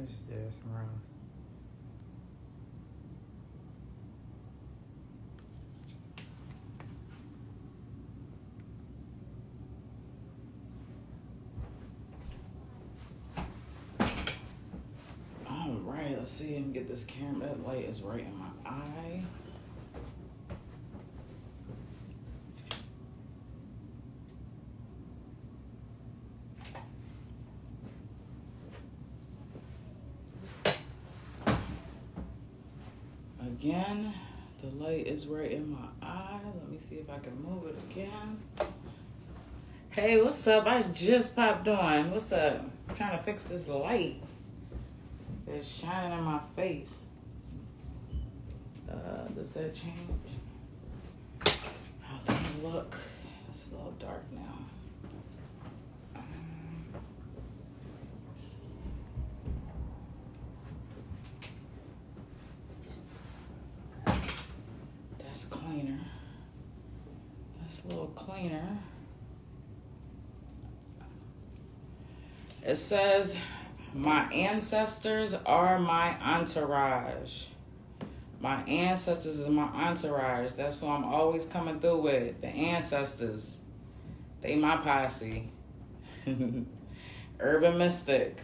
just did some wrong. All right, let's see and get this camera. That light is right in my eye. Again, the light is right in my eye. Let me see if I can move it again. Hey, what's up? I just popped on. What's up? I'm trying to fix this light. It's shining in my face. Does that change? How things look? It's a little dark now. That's cleaner. That's a little cleaner. It says, my ancestors are my entourage. My ancestors is my entourage. That's who I'm always coming through with. The ancestors. They my posse. Urban Mystic.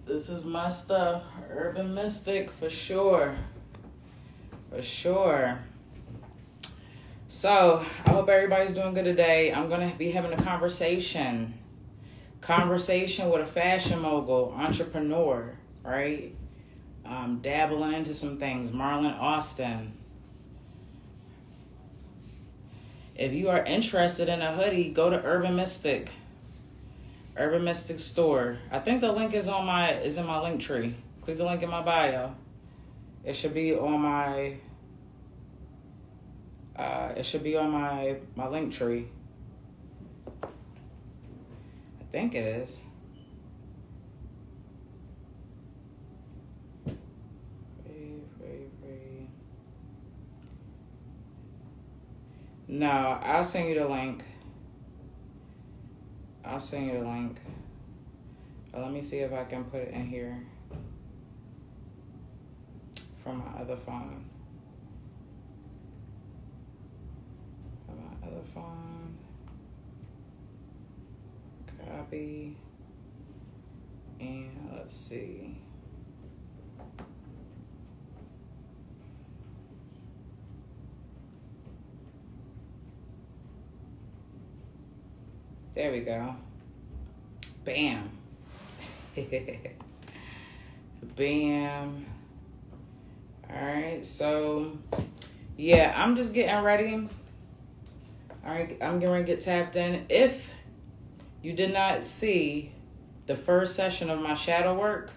This is my stuff. Urban Mystic for sure. For sure. So, I hope everybody's doing good today. I'm going to be having a conversation with a fashion mogul, entrepreneur, right? Dabbling into some things. Marlon Austin. If you are interested in a hoodie, go to Urban Mystic store. I think the link is in my link tree. Click the link in my bio. It should be on my my link tree. I think it is. No, I'll send you the link. Let me see if I can put it in here from my other phone. Copy. And let's see. There we go. Bam. Bam. All right, so yeah, I'm just getting ready. All right, I'm getting ready to get tapped in. If you did not see the first session of my shadow work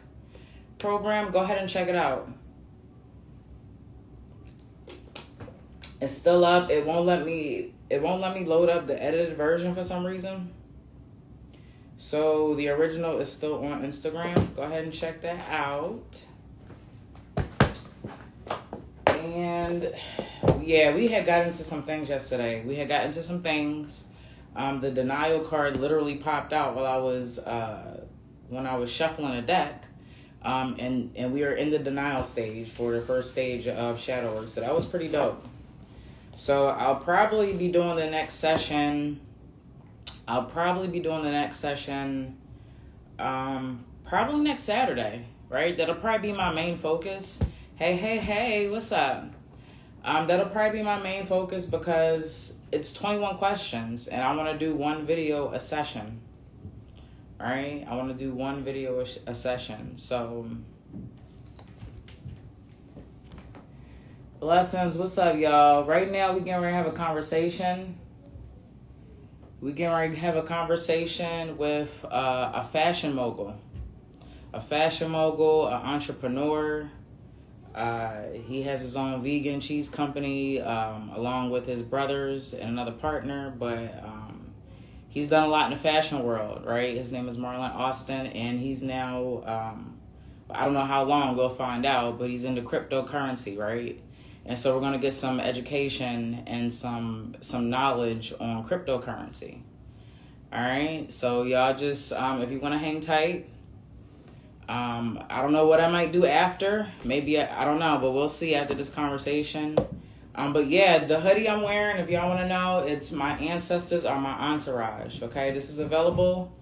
program, go ahead and check it out. It's still up. It won't let me load up the edited version for some reason. So the original is still on Instagram. Go ahead and check that out. And yeah, we had got into some things yesterday. The denial card literally popped out while I was when I was shuffling a deck. And we were in the denial stage for the first stage of shadow work. So that was pretty dope. So I'll probably be doing the next session. Probably next Saturday, right? That'll probably be my main focus. Hey, what's up? That'll probably be my main focus because it's 21 questions and I want to do one video a session. All right? I want to do one video a session. So, blessings. What's up, y'all? Right now, we're getting ready to have a conversation. We're getting ready to have a conversation with a fashion mogul. An entrepreneur. He has his own vegan cheese company along with his brothers and another partner, but he's done a lot in the fashion world, right? His name is Marlon Austin, and he's now, I don't know how long, we'll find out, but he's into cryptocurrency, right? And so we're going to get some education and some knowledge on cryptocurrency. All right? So y'all just, if you want to hang tight, I don't know what I might do after. Maybe I don't know, but we'll see after this conversation. But yeah, the hoodie I'm wearing, if y'all want to know, it's my ancestors are my entourage. Okay, this is available.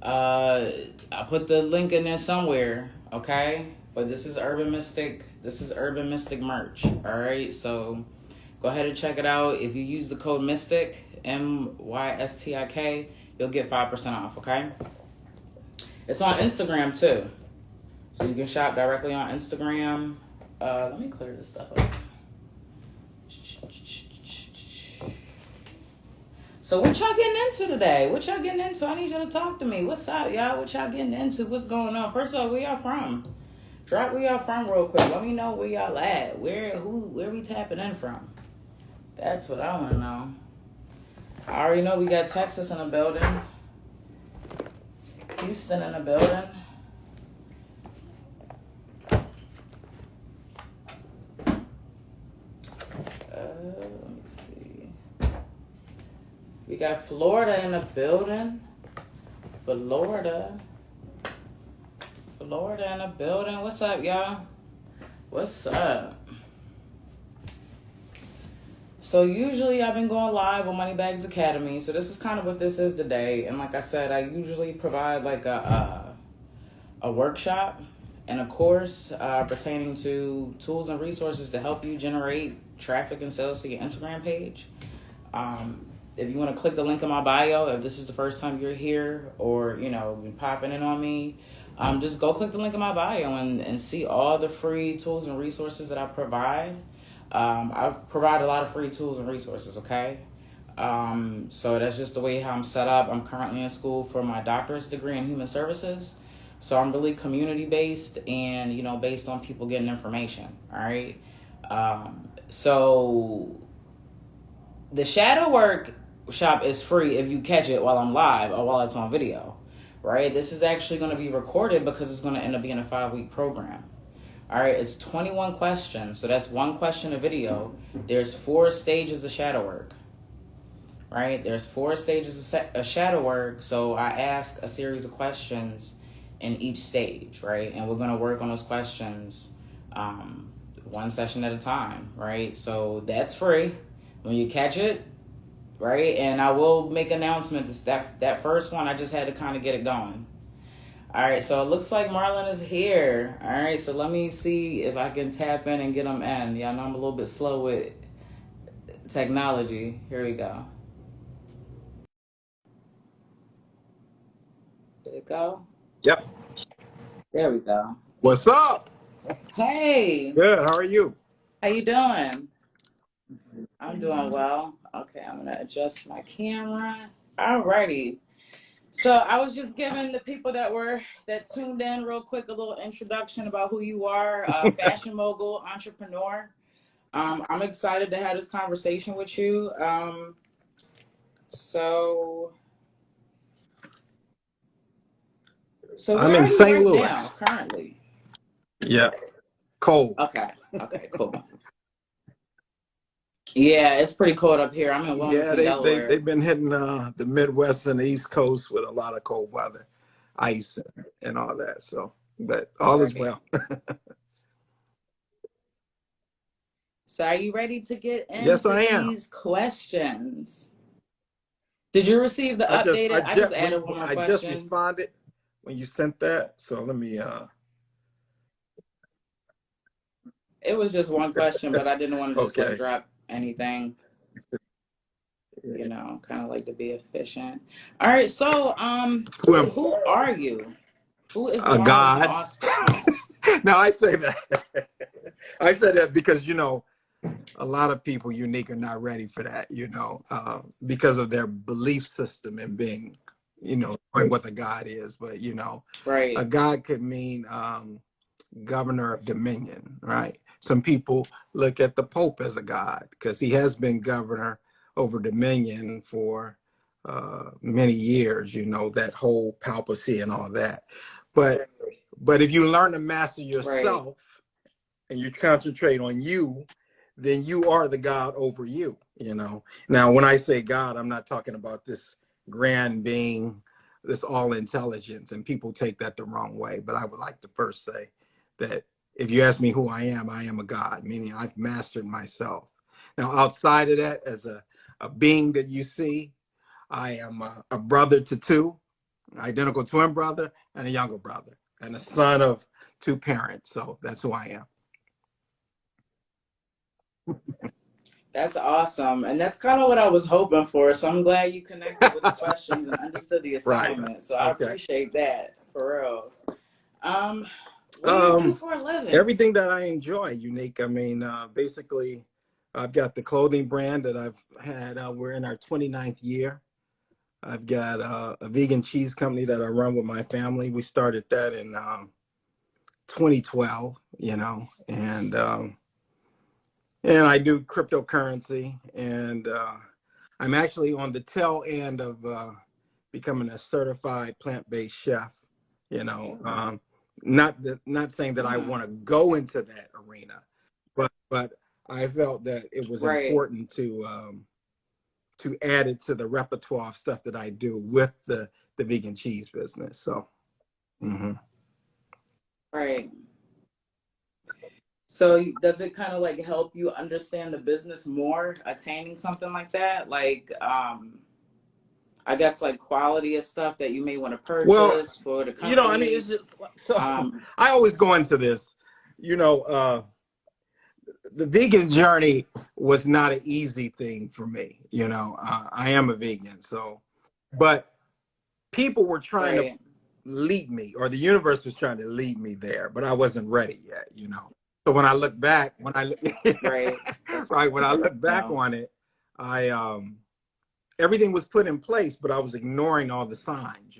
I put the link in there somewhere. Okay, but this is Urban Mystic. This is Urban Mystic merch. All right, so go ahead and check it out. If you use the code Mystic, MYSTIK, you'll get 5% off. Okay. It's on Instagram too. So you can shop directly on Instagram. Let me clear this stuff up. So what y'all getting into today? What y'all getting into? I need y'all to talk to me. What's up, y'all? What y'all getting into? What's going on? First of all, where y'all from? Drop where y'all from real quick. Let me know where y'all at. Where we tapping in from? That's what I want to know. I already know we got Texas in the building. Houston in the building. Let me see. We got Florida in the building. Florida in the building. What's up, y'all? What's up? So usually I've been going live on Moneybags Academy. So this is kind of what this is today. And like I said, I usually provide like a workshop and a course pertaining to tools and resources to help you generate traffic and sales to your Instagram page. If you want to click the link in my bio, if this is the first time you're here or, been popping in on me, just go click the link in my bio and see all the free tools and resources that I provide. I provide a lot of free tools and resources, okay? So that's just the way how I'm set up. I'm currently in school for my doctorate degree in human services. So I'm really community-based and, based on people getting information, all right? So the shadow workshop is free if you catch it while I'm live or while it's on video, right? This is actually going to be recorded because it's going to end up being a 5-week program. All right, it's 21 questions. So that's one question a video. There's 4 stages of shadow work, right? There's 4 stages of shadow work. So I ask a series of questions in each stage, right? And we're going to work on those questions one session at a time, right? So that's free when you catch it, right? And I will make announcements. That first one, I just had to kind of get it going. All right, so it looks like Marlon is here. All right, so let me see if I can tap in and get him in. Yeah, I know I'm a little bit slow with technology. Here we go. Did it go? Yep. There we go. What's up? Hey. Good. How are you? How you doing? I'm doing well. Okay, I'm going to adjust my camera. All righty. So I was just giving the people that tuned in real quick a little introduction about who you are, fashion mogul, entrepreneur. I'm excited to have this conversation with you. So I'm where in are you St. right Louis. now, currently? Yeah. Cold. Okay, cool. Yeah, it's pretty cold up here. I'm in Wilmington, Delaware. They've been hitting the Midwest and the East Coast with a lot of cold weather, ice and all that. So, but all is well. So are you ready to get into Yes, I am. these questions? Did you receive the updated? I just added one more question. I just responded when you sent that. So let me. It was just one question, but I didn't want to just like drop anything. Kind of like to be efficient. All right, so who are you? Who is Marlon God? Austin? No, I say that. I said that because a lot of people unique are not ready for that. Because of their belief system and being, what a God is. But right. A God could mean governor of dominion, right? Some people look at the Pope as a God because he has been governor over dominion for many years, that whole papacy and all that. But if you learn to master yourself, right, and you concentrate on you, then you are the God over you, Now, when I say God, I'm not talking about this grand being this all intelligence, and people take that the wrong way. But I would like to first say that if you ask me who I am a God, meaning I've mastered myself. Now, outside of that, as a being that you see, I am a brother to two, identical twin brother, and a younger brother, and a son of two parents. So that's who I am. That's awesome. And that's kind of what I was hoping for. So I'm glad you connected with the questions and understood the Right. assignment. So I Okay. appreciate that for real. What do you do for a living? Everything that I enjoy, Unique. I mean, basically, I've got the clothing brand that I've had. We're in our 29th year. I've got a vegan cheese company that I run with my family. We started that in 2012, and I do cryptocurrency, and I'm actually on the tail end of becoming a certified plant-based chef. Not saying that I want to go into that arena, but I felt that it was important to add it to the repertoire of stuff that I do with the vegan cheese business. So, Right. So does it kind of like help you understand the business more, attaining something like that? Like, I guess like quality of stuff that you may want to well, purchase for the I mean, company. it's just so I always go into this, the vegan journey was not an easy thing for me. I am a vegan, but people were trying to lead me, or the universe was trying to lead me there, but I wasn't ready yet. So when I look back, when I look back on it, I everything was put in place, but I was ignoring all the signs,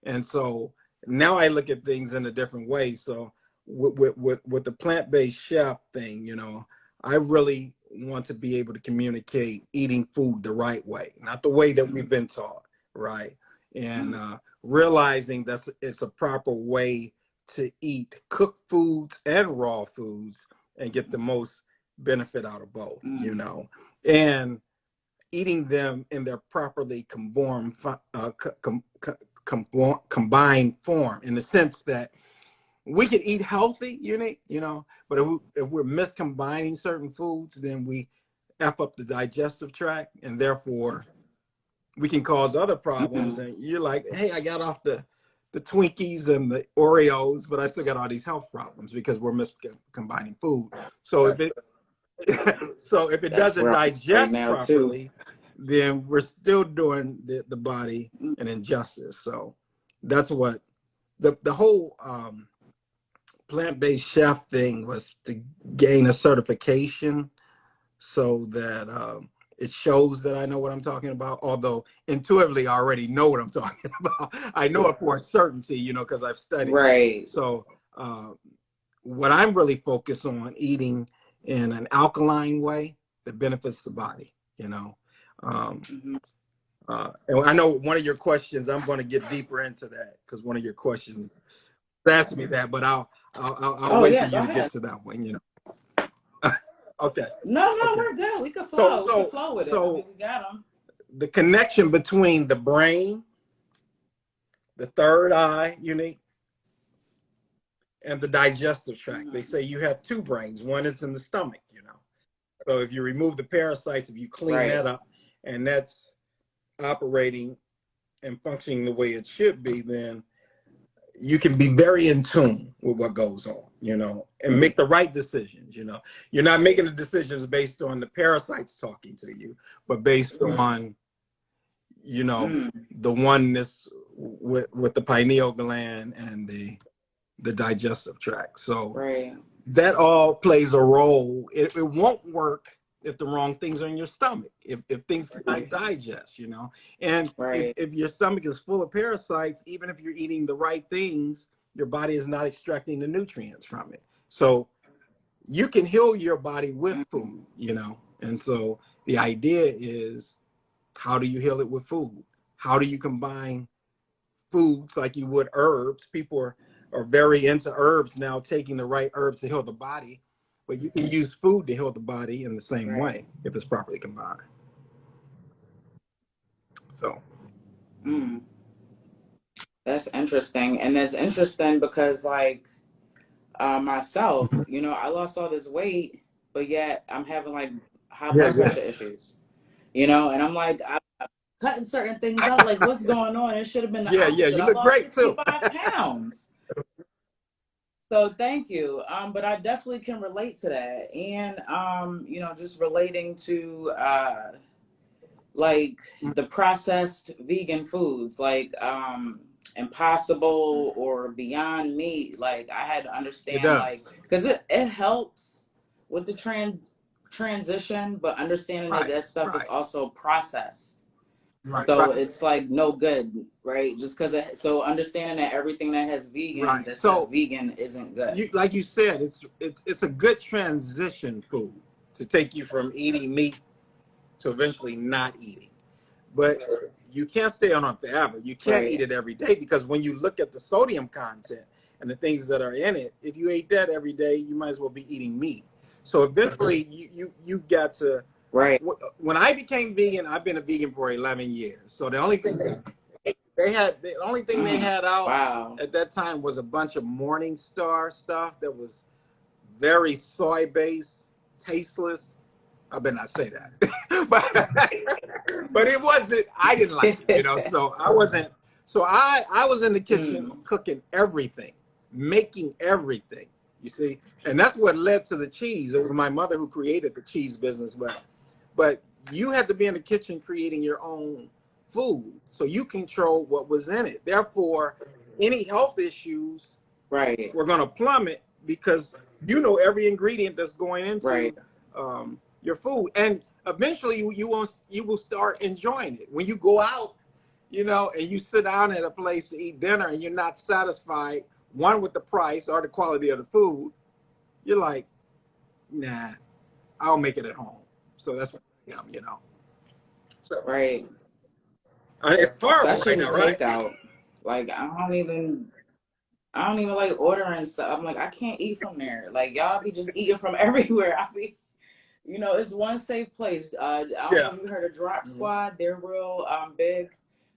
and so now I look at things in a different way. So with the plant-based chef thing, I really want to be able to communicate eating food the right way, not the way that we've been taught, right? And realizing that it's a proper way to eat cooked foods and raw foods and get the most benefit out of both, and eating them in their properly combined form, in the sense that we can eat healthy, but if we're miscombining certain foods, then we F up the digestive tract, and therefore we can cause other problems. And you're like, hey, I got off the Twinkies and the Oreos, but I still got all these health problems because we're miscombining food. So if it doesn't digest properly, then we're still doing the body an injustice. So that's what the whole plant-based chef thing was, to gain a certification so that it shows that I know what I'm talking about. Although intuitively I already know what I'm talking about. I know it for a certainty, because I've studied. Right. So what I'm really focused on, eating in an alkaline way that benefits the body, and I know one of your questions, I'm going to get deeper into that, because one of your questions asked me that, but I'll wait for you to get to that one, Okay. No, we're good. We can flow. We can flow with it. I mean, we got them. The connection between the brain, the third eye, Unique, and the digestive tract. They say you have two brains. One is in the stomach, So if you remove the parasites, if you clean that up, and that's operating and functioning the way it should be, then you can be very in tune with what goes on, and make the right decisions. You're not making the decisions based on the parasites talking to you, but based on, the oneness with the pineal gland and the digestive tract. So that all plays a role. It won't work if the wrong things are in your stomach, if things cannot digest, and if your stomach is full of parasites, even if you're eating the right things, your body is not extracting the nutrients from it. So you can heal your body with food, and so the idea is, how do you heal it with food? How do you combine foods like you would herbs? People are very into herbs now, taking the right herbs to heal the body, but you can use food to heal the body in the same way if it's properly combined. So That's interesting. And that's interesting because like myself, Mhm. you know, I lost all this weight, but yet I'm having like high Yeah, blood yeah. pressure issues, you know, and I'm like, I'm cutting certain things out. Like, what's going on? It should have been the Yeah, yeah. opposite. You I look lost great too. 65 pounds. So thank you. But I definitely can relate to that. And, you know, just relating to, like the processed vegan foods like impossible or beyond meat, like I had to It understand like does. because it helps with the transition, but understanding that Right, that stuff is right, also processed, right, so right, it's like no good, right? Just because so understanding that everything that has vegan right. that says So vegan isn't good. you, like you said, it's a good transition food to take you from eating meat to eventually not eating. But you can't stay on it forever. You can't eat Right, it every day because when you look at the sodium content and the things that are in it, if you ate that every day, you might as well be eating meat. So eventually, you got to. right. When I became vegan, I've been a vegan for 11 years. So the only thing the only thing they had out Wow. at that time was a bunch of Morning Star stuff that was very soy based, tasteless. I better not say that, but it wasn't. I didn't like it, you know. So I wasn't. So I was in the kitchen Mm, cooking everything, making everything. You see, and that's what led to the cheese. It was my mother who created the cheese business, but you had to be in the kitchen creating your own food, so you control what was in it. Therefore, any health issues right, were going to plummet because you know every ingredient that's going right, into your food, and eventually you will start enjoying it when you go out, you know, and you sit down at a place to eat dinner and you're not satisfied one with the price or the quality of the food. You're like, nah, I'll make it at home. So that's what I am, you know. So right. it's horrible Especially right the now, right? takeout. Like I don't even like ordering stuff. I'm like, I can't eat from there. Like y'all be just eating from everywhere. I be, you know, it's one safe place. I don't know Yeah. if you heard of Drop Mhm. Squad. They're real big.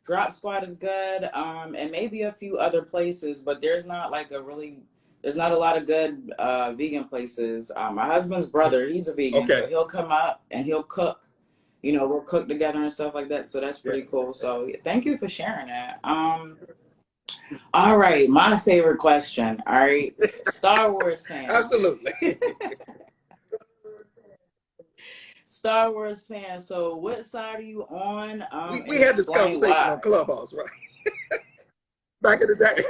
Drop Squad is good. And maybe a few other places, but there's not a lot of good vegan places. My husband's brother, he's a vegan, Okay. so he'll come up and he'll cook. You know, we'll cook together and stuff like that. So that's Yeah. pretty cool. So thank you for sharing that. All right, my favorite question. All right, Star Wars fan. Absolutely. Star Wars fan. So, what side are you on? We And had this explain conversation on why. Clubhouse, right? Back in the day.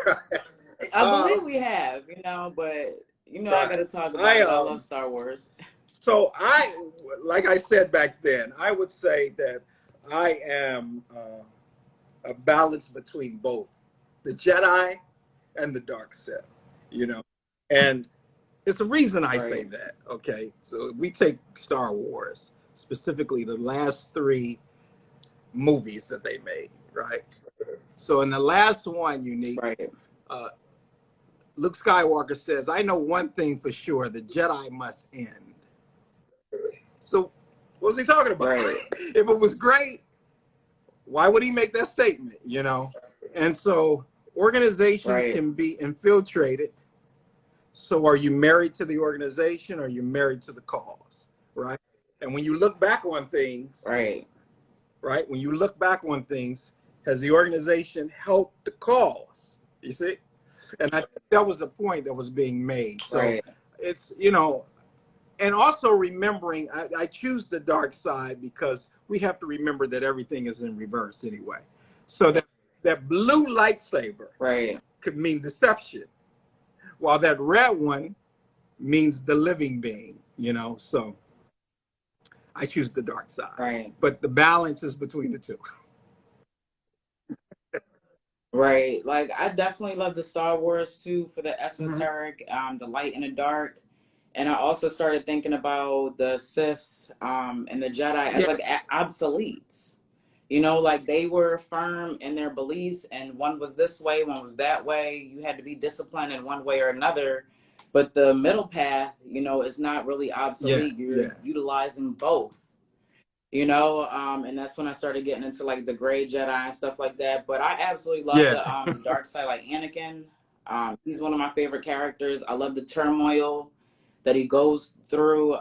I uh, believe we have, you know, but you know, I got right. to talk about I it. I love Star Wars. so I like I said back then, I would say that I am a balance between both the Jedi and the dark Sith, you know. And it's the reason I say Right, that, okay? So we take Star Wars, specifically the last three movies that they made, right? So in the last one, Unique, right, uh, Luke Skywalker says, I know one thing for sure, the Jedi must end. So what was he talking about? right, If it was great, why would he make that statement, you know? And so organizations right, can be infiltrated. So are you married to the organization or are you married to the cause, right? And when you look back on things, right, right? When you look back on things, has the organization helped the cause? You see? And I think that was the point that was being made. So right, it's, you know, and also remembering, I choose the dark side because we have to remember that everything is in reverse anyway. So that blue lightsaber right, could mean deception, while that red one means the living being, you know. So I choose the dark side. right. But the balance is between the two. Right. Like I definitely love the Star Wars too for the Mhm. esoteric, the light and the dark. And I also started thinking about the Siths and the Jedi as Yeah, like obsoletes. You know, like they were firm in their beliefs and one was this way, one was that way. You had to be disciplined in one way or another. But the middle path, you know, is not really yeah, obsolete. You're yeah. utilizing both. you know, and that's when I started getting into like the gray Jedi and stuff like that. But I absolutely love Yeah. the dark side, like Anakin. He's one of my favorite characters. I love the turmoil that he goes through.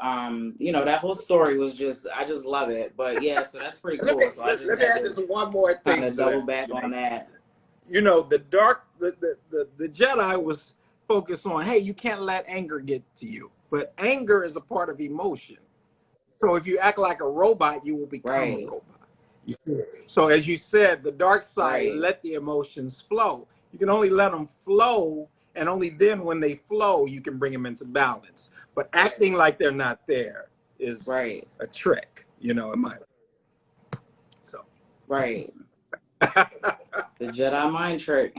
You know, that whole story was just, I just love it. But yeah, so that's pretty Let me cool. So I just let me had add to just one more kind thing of to double that. back on that. You know, the Jedi was focused on, hey, you can't let anger get to you, but anger is a part of emotion. So if you act like a robot, you will become a Right, robot. So as you said, the dark side, right, let the emotions flow. You can only let them flow, and only then when they flow, you can bring them into balance. But acting like they're not there is right, a trick, you know, in my so. right. The Jedi mind trick.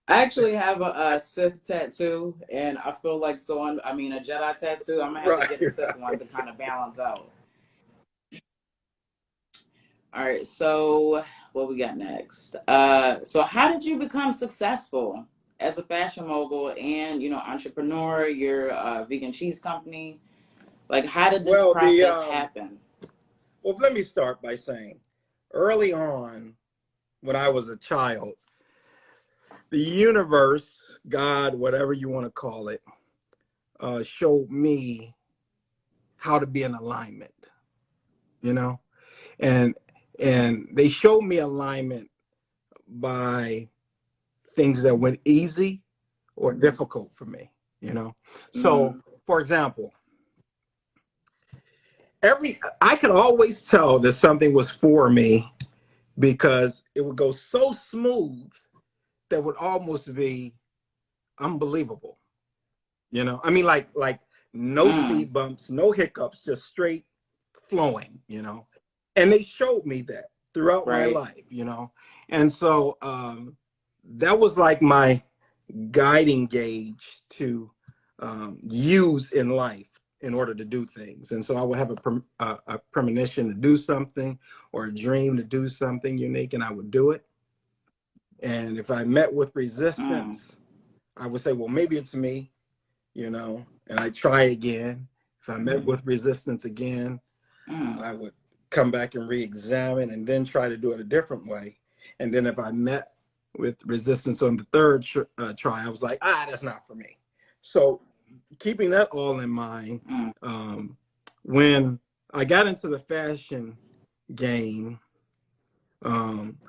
I actually have a Sith tattoo, and I feel like I mean, a Jedi tattoo. I'm gonna have to Right, get a Sith one right. to kind of balance out. All right, so what we got next? So how did you become successful as a fashion mogul and entrepreneur? Your vegan cheese company. Like, how did this Well, process happen? well, let me start by saying, early on, when I was a child, the universe, God, whatever you want to call it, showed me how to be in alignment, you know, and they showed me alignment by things that went easy or difficult for me, you know. So, Mm, for example, I could always tell that something was for me because it would go so smooth that would almost be unbelievable. You know, I mean, like no mm, speed bumps, no hiccups, just straight flowing. You know, and they showed me that throughout my right. life. You know, and so that was like my guiding gauge to use in life in order to do things. And so I would have a premonition to do something or a dream to do something unique, and I would do it. And if I met with Mm, resistance, I would say, well, maybe it's me, you know, and I try again. If I met with resistance again, mm, I would come back and re-examine and then try to do it a different way. And then if I met with resistance on the third try, I was like, that's not for me. So keeping that all in mind, mm, when I got into the fashion game,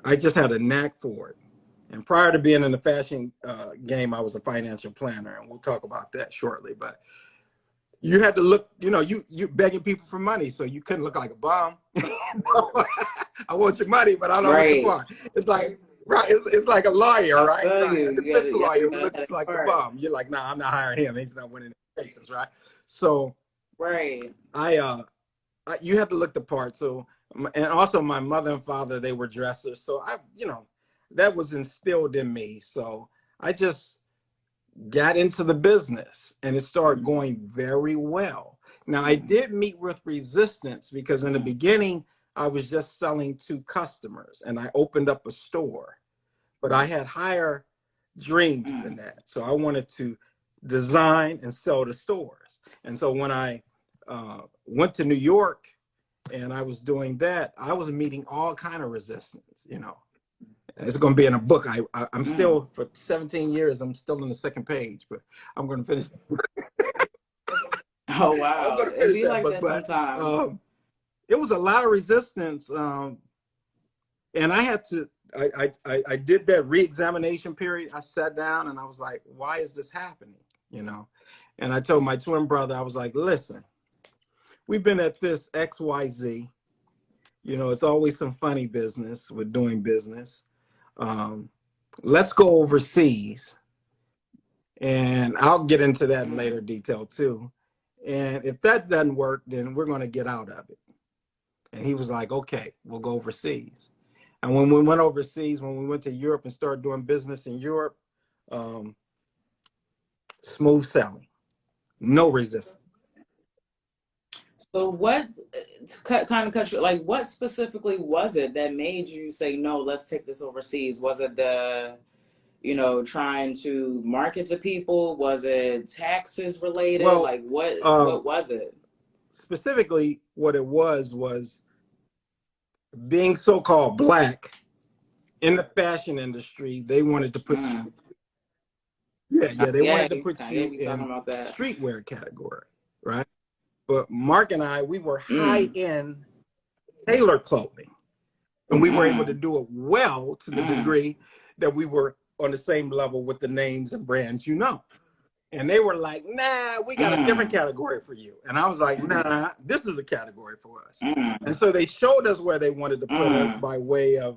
I just had a knack for it. And prior to being in the fashion game, I was a financial planner, and we'll talk about that shortly. But you had to look, you know, you begging people for money, so you couldn't look like a bum. I want your money, but I don't look the right. part. It's like right, it's like a lawyer, I right? feel Right, you. a You gotta, defense yeah, lawyer you who gotta have looks that like the part. bum. You're like, nah, I'm not hiring him. He's not winning cases, right? So Right. I you have to look the part. So, and also my mother and father, they were dressers. So you know, that was instilled in me. So I just got into the business and it started going very well. Now I did meet with resistance because in the Mm, beginning, I was just selling to customers and I opened up a store, but I had higher dreams than mm, that. So I wanted to design and sell to stores. And so when I went to New York and I was doing that, I was meeting all kind of resistance. You know, it's going to be in a book. I'm mm. still for 17 years. I'm still on the second page, but I'm going to finish. Oh I'm wow, going to it finish be that like book, that but sometimes. it was a lot of resistance, and I had to. I did that re-examination period. I sat down and I was like, why is this happening? You know, and I told my twin brother, I was like, listen, we've been at this XYZ. You know, it's always some funny business with doing business. Um, let's go overseas. And I'll get into that in Mm, later detail too. And if that doesn't work, then we're going to get out of it. And he was like, okay, we'll go overseas. And when we went overseas, when we went to Europe and started doing business in Europe, um, smooth sailing, no resistance. So what kind of country, like what specifically was it that made you say, no, let's take this overseas? Was it trying to market to people? Was it taxes related? Well, Like what um, was it? specifically what it was being so-called black in the fashion industry. They wanted to put they Yeah, wanted to you put kind of you be talking in about that. streetwear category, right? But Mark and I, we were Mm. high-end tailor clothing, and we were able to Mm. do it well to the degree that we were on the same level with the names and brands, you know. And they were like, nah, we got a different category for you. And I was like, nah, this is a category for us. And so they showed us where they wanted to put us by way of,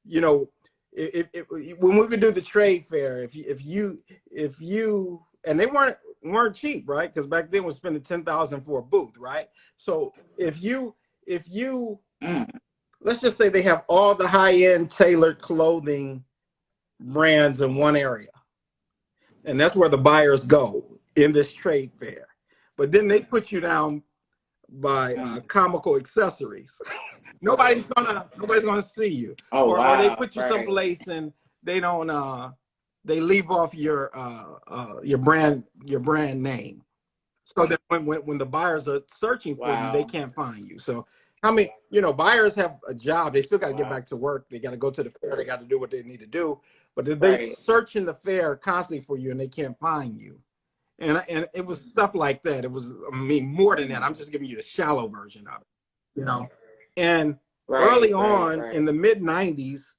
you know, when we would do the trade fair, if you, and they weren't cheap, right? Because back then we were spending $10,000 for a booth, right? So if you, let's just say they have all the high-end tailored clothing brands in one area, and that's where the buyers go in this trade fair. But then they put you down by comical accessories. nobody's gonna see you, Oh or they wow! put you Right. someplace and they don't they leave off your brand name, so that when the buyers are searching for you, they Wow. can't find you. So how many, you know, buyers have a job, they still got to get Wow. back to work, they got to go to the fair, they got to do what they need to do, but they Right. search in the fair constantly for you and they can't find you. And it was stuff like that. It was, I mean, more than that. I'm just giving you the shallow version of it, you know. And early Right. Right. on in Right. the mid 90s,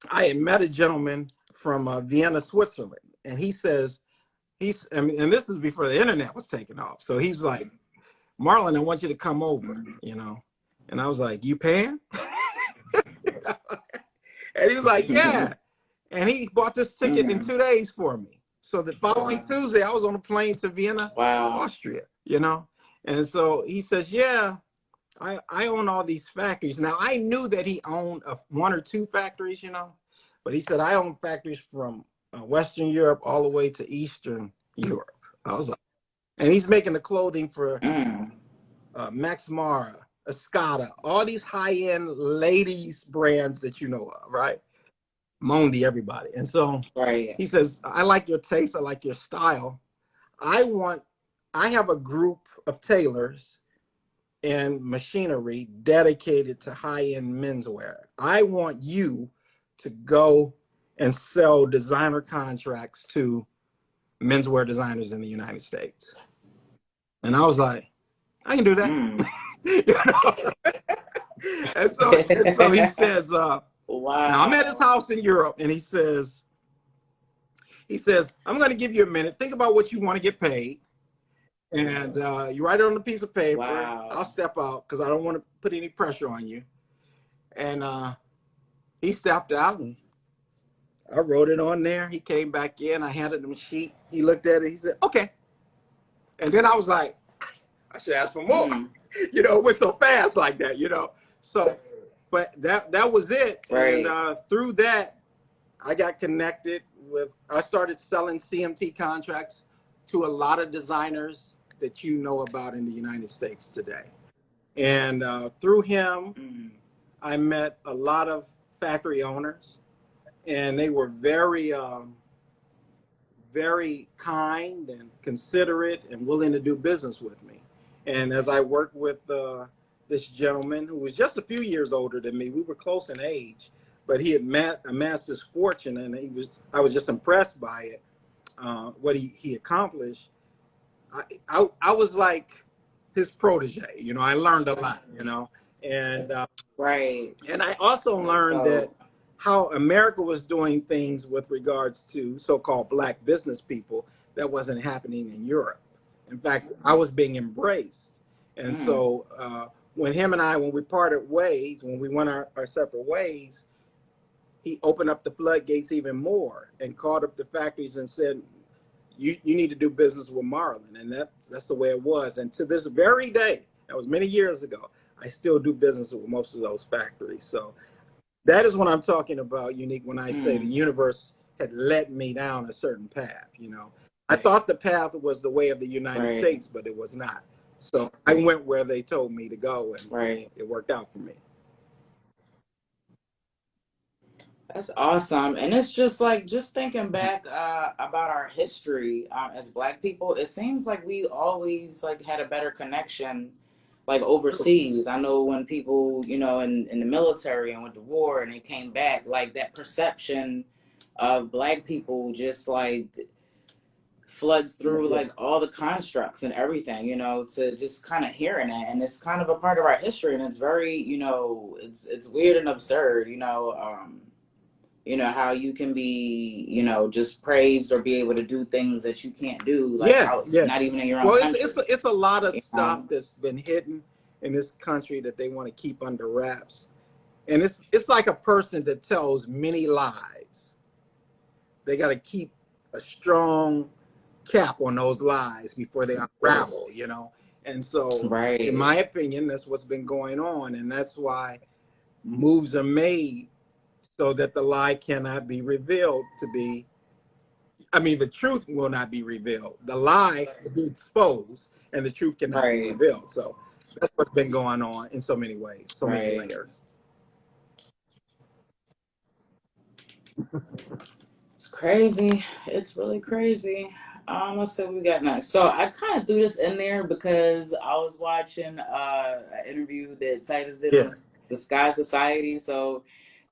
I had met a gentleman from Vienna, Switzerland, and he says, I mean, and this is before the internet was taking off. So he's like, Marlon, I want you to come over, you know. And I was like, you paying? And he was like, yeah. And he bought this ticket in 2 days for me. So the following Tuesday, I was on a plane to Vienna, Wow. Austria, you know. And so he says, yeah, I own all these factories. Now, I knew that he owned one or two factories, you know. But he said, I own factories from Western Europe all the way to Eastern Europe. I was like, and he's making the clothing for Max Mara, Escada, all these high-end ladies brands that you know of, right? Mondi, everybody. And so Right. he says, I like your taste, I like your style. I have a group of tailors and machinery dedicated to high-end menswear. I want you to go and sell designer contracts to menswear designers in the United States. And I was like, I can do that. You know? and so he says, now I'm at his Wow. house in Europe, and he says, I'm going to give you a minute. Think about what you want to get paid. And you write it on a piece of paper. I'll Wow. step out because I don't want to put any pressure on you. And he stepped out, and I wrote it on there. He came back in. I handed him a sheet. He looked at it. He said, okay. And then I was like, I should ask for more. You know, it went so fast like that, you know. So, but that was it. And Right. through that, I got connected with, I started selling CMT contracts to a lot of designers that you know about in the United States today. And through him, I met a lot of factory owners, and they were very kind and considerate and willing to do business with me. And as I worked with this gentleman who was just a few years older than me, we were close in age, but he had amassed his fortune, and I was just impressed by it, what he accomplished. I was like his protege, you know. I learned a lot, you know, and Right. and I also That's learned that dope. how America was doing things with regards to so-called black business people that wasn't happening in Europe. In fact, I was being embraced. And so when we parted ways, when we went our separate ways, he opened up the floodgates even more and called up the factories and said, you need to do business with Marlon. And that's the way it was. And to this very day, that was many years ago, I still do business with most of those factories. So that is what I'm talking about, Unique, when I say the universe had led me down a certain path, you know. I thought the path was the way of the United Right. States, but it was not. So I went where they told me to go, and Right. it worked out for me. That's awesome. And it's just like, just thinking back about our history as Black people, it seems like we always like had a better connection like overseas. I know when people, in the military and went to war and they came back, like that perception of Black people just like floods through Yeah. like all the constructs and everything, to just kind of hearing it. And it's kind of a part of our history. And it's very, it's weird and absurd, how you can be, just praised or be able to do things that you can't do, like Yeah, out, yeah. not even in your own Well, country, it's a lot of you stuff know? that's been hidden in this country that they want to keep under wraps, and it's like a person that tells many lies. They got to keep a strong cap on those lies before they unravel, you know. And so, in Right, my opinion, that's what's been going on, and that's why moves are made so that the lie cannot be revealed to be. I mean, the truth will not be revealed. The lie will be exposed, and the truth cannot be right, revealed. So that's what's been going on in so many ways, so many right. layers. It's crazy. It's really crazy. Let's see what we got next. So I kind of threw this in there because I was watching an interview that Titus did on Yeah, the Sky Society. So,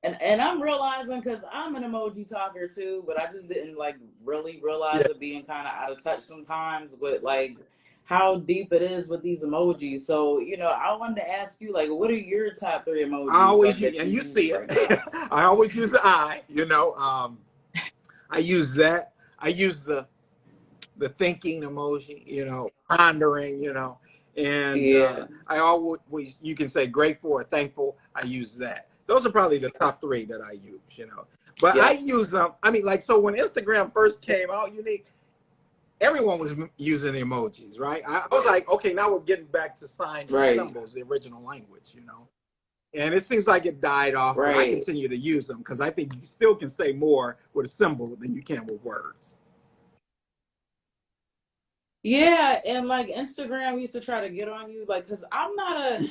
and I'm realizing because I'm an emoji talker too, but I just didn't like really yeah. realize it being kind of out of touch sometimes with like how deep it is with these emojis. So, I wanted to ask you like, what are your top three I emojis always use, that and you you use see it. right now? I always use the eye. You know, I use that. I use the thinking emoji. You know, pondering. You know, and Yeah, I always, you can say grateful or thankful. I use that. Those are probably the top three that I use. You know, but I yep, use them. I mean, like, so when Instagram first came out, Unique, everyone was using the emojis, right? I was like, okay, now we're getting back to signs and right, symbols, the original language, you know. And it seems like it died off, but I right. continue to use them because I think you still can say more with a symbol than you can with words. Yeah, and like Instagram used to try to get on you, like, cause I'm not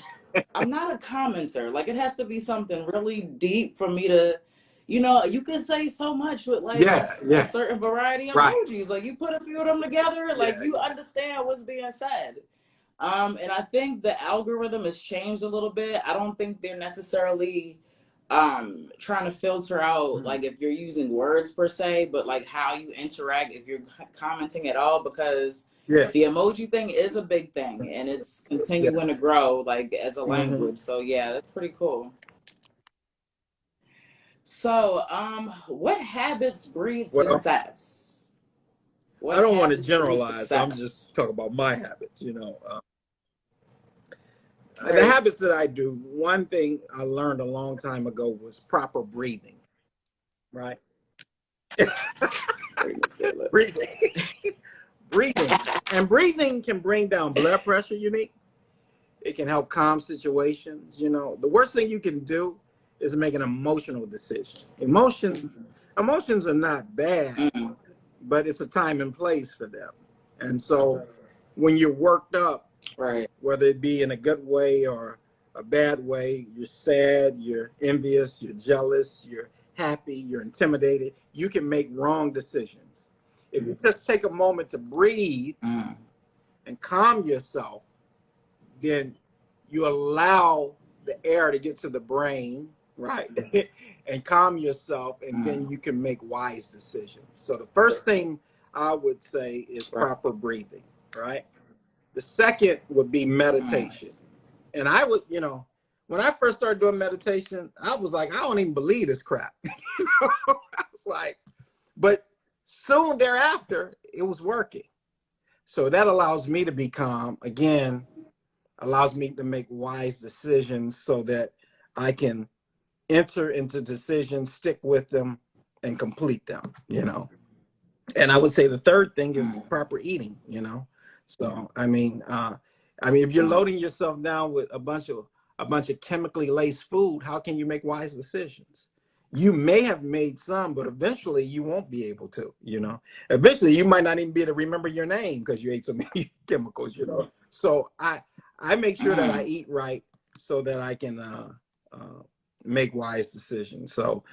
a commenter. Like, it has to be something really deep for me to, you can say so much with like Yeah, a yeah, certain variety of right. emojis. Like, you put a few of them together, like Yeah, you yeah. understand what's being said. And I think the algorithm has changed a little bit. I don't think they're necessarily trying to filter out Mhm. like if you're using words per se, but like how you interact if you're commenting at all, because Yeah, the emoji thing is a big thing and it's yeah. continuing to grow like as a Hmm. language. So yeah, that's pretty cool. So, what habits breed Well, success? I What don't want to habits breed generalize, so I'm just success? talking about my habits, you know. The Right. habits that I do, one thing I learned a long time ago was proper breathing, right? Breathing. Breathing. And breathing can bring down blood pressure, Unique. It can help calm situations. You know, the worst thing you can do is make an emotional decision. Emotions are not bad, Mm, but it's a time and place for them. And so when you're worked up, right. whether it be in a good way or a bad way, you're sad, you're envious, you're jealous, you're happy, you're intimidated, you can make wrong decisions. If you just take a moment to breathe Mm, and calm yourself, then you allow the air to get to the brain, right? And calm yourself, and then mm, you can make wise decisions. So the first thing I would say is right. proper breathing, right? The second would be Mm, meditation. And I would, you know, when I first started doing meditation, I was like, I don't even believe this crap. You know? I was like, but soon thereafter, it was working. So that allows me to be calm. Again, allows me to make wise decisions so that I can enter into decisions, stick with them, and complete them, you know. And I would say the third thing is mm, proper eating, you know. So I mean, if you're mm. loading yourself down with a bunch of chemically laced food, how can you make wise decisions? You may have made some, but eventually you won't be able to, you know. Eventually you might not even be able to remember your name because you ate so many chemicals, you know. So I make sure that I Mm, eat right so that I can make wise decisions. So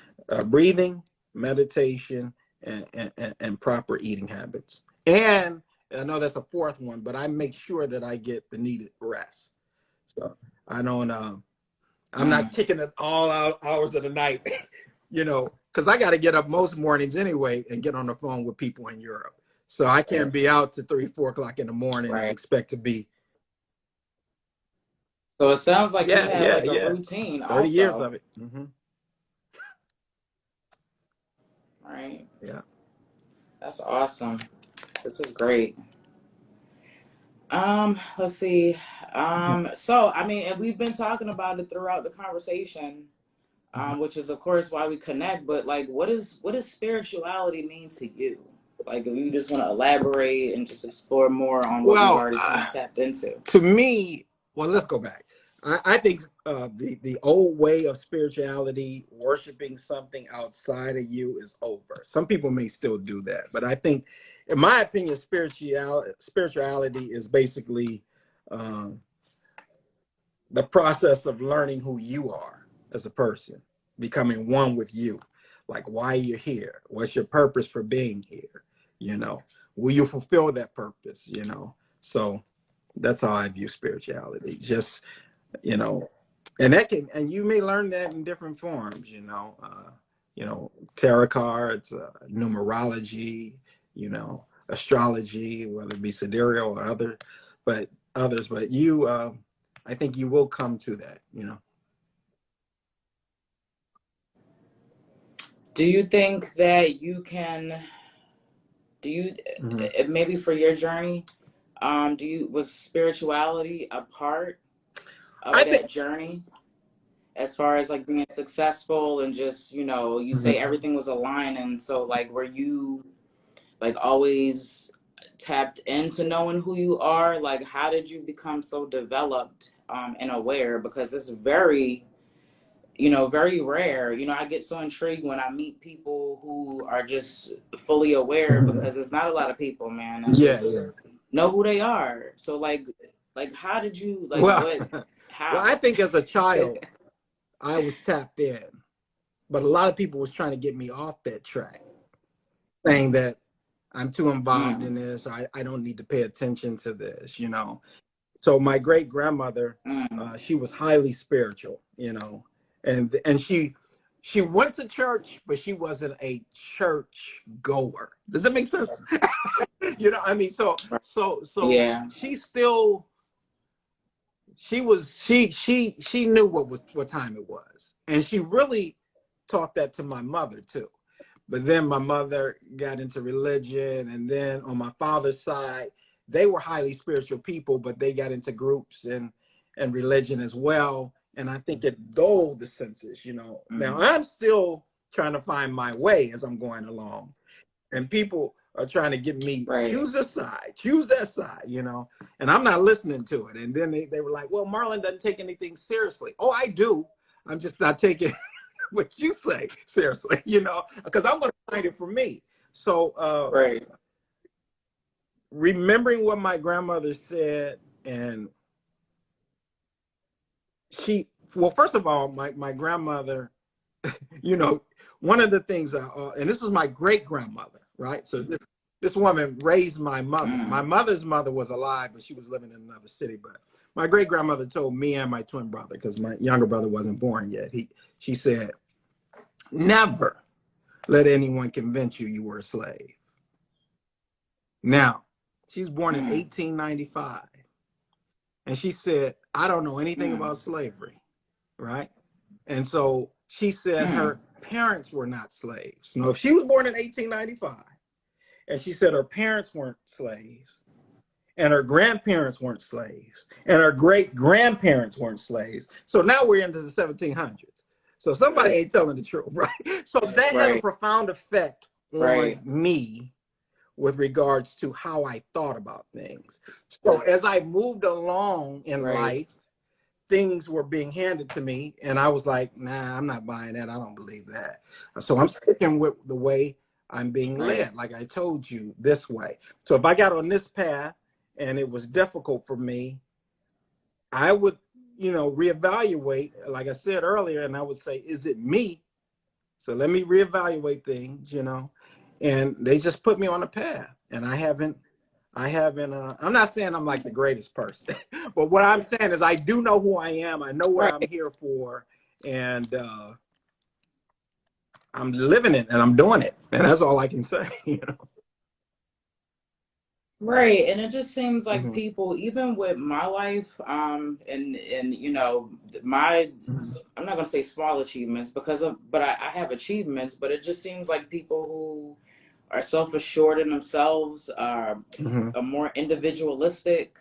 breathing, meditation, and proper eating habits. And I know that's a fourth one, but I make sure that I get the needed rest. So I don't, I'm not kicking it all out hours of the night, you know, because I got to get up most mornings anyway and get on the phone with people in Europe. So I can't be out to 3, 4 o'clock in the morning and expect to be. So it sounds like you Yeah, had yeah, like a yeah. routine 30 years also, of it. Mm-hmm. right? Yeah. That's awesome. This is great. Let's see. So I mean, and we've been talking about it throughout the conversation, which is of course why we connect. But like, what does spirituality mean to you? Like, if you just want to elaborate and just explore more on what we've Well, already kind of tapped into. to me, well, let's go back. I think the old way of spirituality, worshiping something outside of you, is over. Some people may still do that, but I think, in my opinion, spirituality is basically um, the process of learning who you are as a person, becoming one with you, like why you're here, what's your purpose for being here, you know, will you fulfill that purpose, you know? So that's how I view spirituality. Just, you know, and that can, and you may learn that in different forms, you know, tarot cards, numerology, you know, astrology, whether it be sidereal or others, but you, I think you will come to that, you know. Do you think that you can? Do you Mm-hmm. maybe for your journey? Was spirituality a part I of think. that journey as far as like being successful and just, you say Mm-hmm. everything was aligned, and so like were you like always tapped into knowing who you are? Like, how did you become so developed and aware? Because it's very, very rare. I get so intrigued when I meet people who are just fully aware, Mm-hmm. because there's not a lot of people, man, that Yeah, yeah. just know who they are. So like how did you, like, Well, what, well, I how? think as a child, I was tapped in, but a lot of people was trying to get me off that track, saying that I'm too involved in Mm, this. I don't need to pay attention to this, you know. So my great grandmother, mm, she was highly spiritual, you know, and she went to church, but she wasn't a church goer. Does that make sense? You know, I mean, so yeah, she still she knew what time it was, and she really taught that to my mother too. But then my mother got into religion, and then on my father's side, they were highly spiritual people, but they got into groups and religion as well. And I think it dulled the senses, you know. Now mm, I'm still trying to find my way as I'm going along, and people are trying to get me right, choose this side, choose that side, you know, and I'm not listening to it. And then they were like, well, Marlon doesn't take anything seriously. Oh, I do. I'm just not taking what you say seriously, you know, because I'm going to find it for me. So right, remembering what my grandmother said, and well, first of all, my grandmother, you know, one of the things, and this was my great grandmother, right? So this woman raised my mother. My mm, mother's mother was alive, but she was living in another city. But my great grandmother told me and my twin brother, because my younger brother wasn't born yet. She said, never let anyone convince you you were a slave. Now, she was born in mm, 1895, and she said, I don't know anything mm, about slavery, right? And so she said mm, her parents were not slaves. Now, if she was born in 1895, and she said her parents weren't slaves, and her grandparents weren't slaves, and her great grandparents weren't slaves. So now we're into the 1700s. So somebody ain't telling the truth, right? So that had a right, profound effect on right, me with regards to how I thought about things. So as I moved along in right, life, things were being handed to me, and I was like, nah, I'm not buying that. I don't believe that. So I'm sticking with the way I'm being right, led, like I told you, this way. So if I got on this path and it was difficult for me, I would reevaluate, like I said earlier, and I would say, is it me? So let me reevaluate things. And they just put me on a path, and I'm not saying I'm like the greatest person, but what I'm saying is I do know who I am. I know what I'm Right. here for, and I'm living it and I'm doing it. And that's all I can say. Right, and it just seems like Hmm. people, even with my life, and my, Hmm. I'm not gonna say small achievements but I have achievements, but it just seems like people who are self-assured in themselves Hmm. are more individualistic,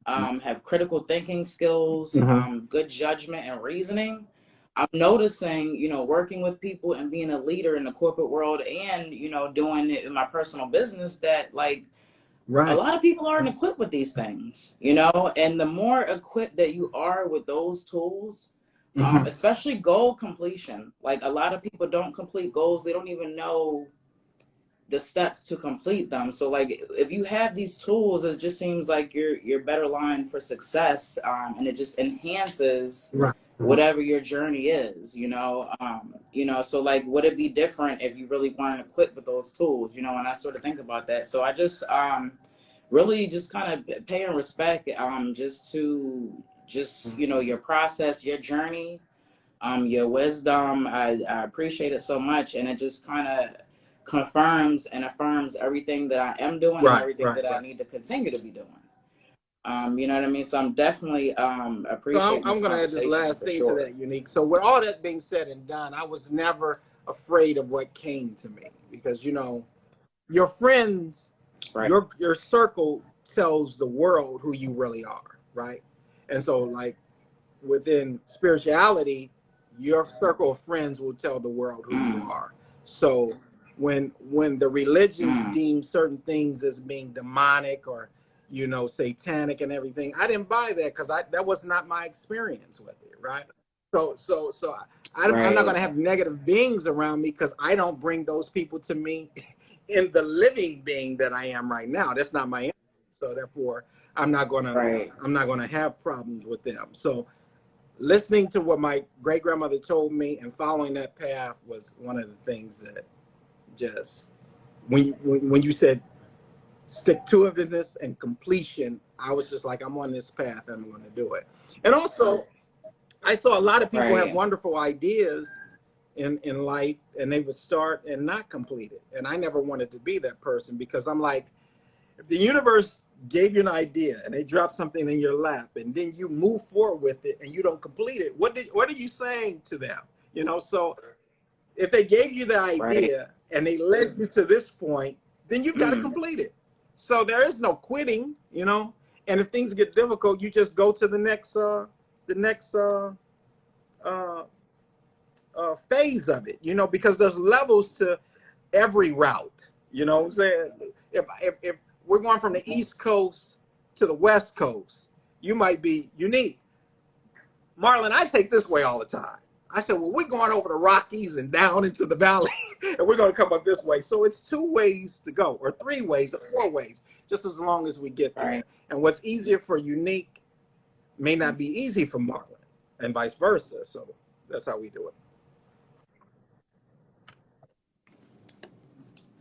have critical thinking skills, Hmm. good judgment and reasoning. I'm noticing, working with people and being a leader in the corporate world and, doing it in my personal business that like a Right. lot of people aren't equipped with these things, and the more equipped that you are with those tools, Hmm. especially goal completion, like a lot of people don't complete goals. They don't even know the steps to complete them. So like if you have these tools, it just seems like you're better aligned for success, and it just enhances Right. Hmm. whatever your journey is. So like would it be different if you really weren't equipped with those tools, and I sort of think about that. So I just really just kind of paying respect, just to just your process, your journey, your wisdom. I appreciate it so much, and it just kind of confirms and affirms everything that I am doing and Right. everything Right. that I Right. need to continue to be doing. You know what I mean? So I'm definitely So appreciating I'm this going to add this conversation last for thing to sure. that, Unique. So with all that being said and done, I was never afraid of what came to me because your friends, Right. your circle tells the world who you really are, right? And so like within spirituality, your circle of friends will tell the world who you Mm, are. So when the religions mm, deem certain things as being demonic or satanic and everything, I didn't buy that because I that was not my experience with it, right? I'm not going right. to have negative beings around me because I don't bring those people to me in the living being that I am right now. That's not my energy. So therefore, I'm not gonna Right. I'm not gonna have problems with them. So listening to what my great grandmother told me and following that path was one of the things that just when you said stick to itiveness and completion, I was just like, I'm on this path and I'm going to do it. And also, I saw a lot of people have Right. wonderful ideas in life and they would start and not complete it. And I never wanted to be that person because I'm like, if the universe gave you an idea and they drop something in your lap and then you move forward with it and you don't complete it, what are you saying to them? So if they gave you the Right. idea and they led you to this point, then you've got to Mm, complete it. So there is no quitting. And if things get difficult, you just go to the next phase of it, because there's levels to every route. You know what I'm saying? If we're going from the East Coast to the West Coast, you might be unique. Marlon, I take this way all the time. I said, well, we're going over the Rockies and down into the valley, and we're going to come up this way. So it's 2 ways to go, or 3 ways, or 4 ways, just as long as we get there. right. And what's easier for unique may not be easy for Marlon, and vice versa. So that's how we do it.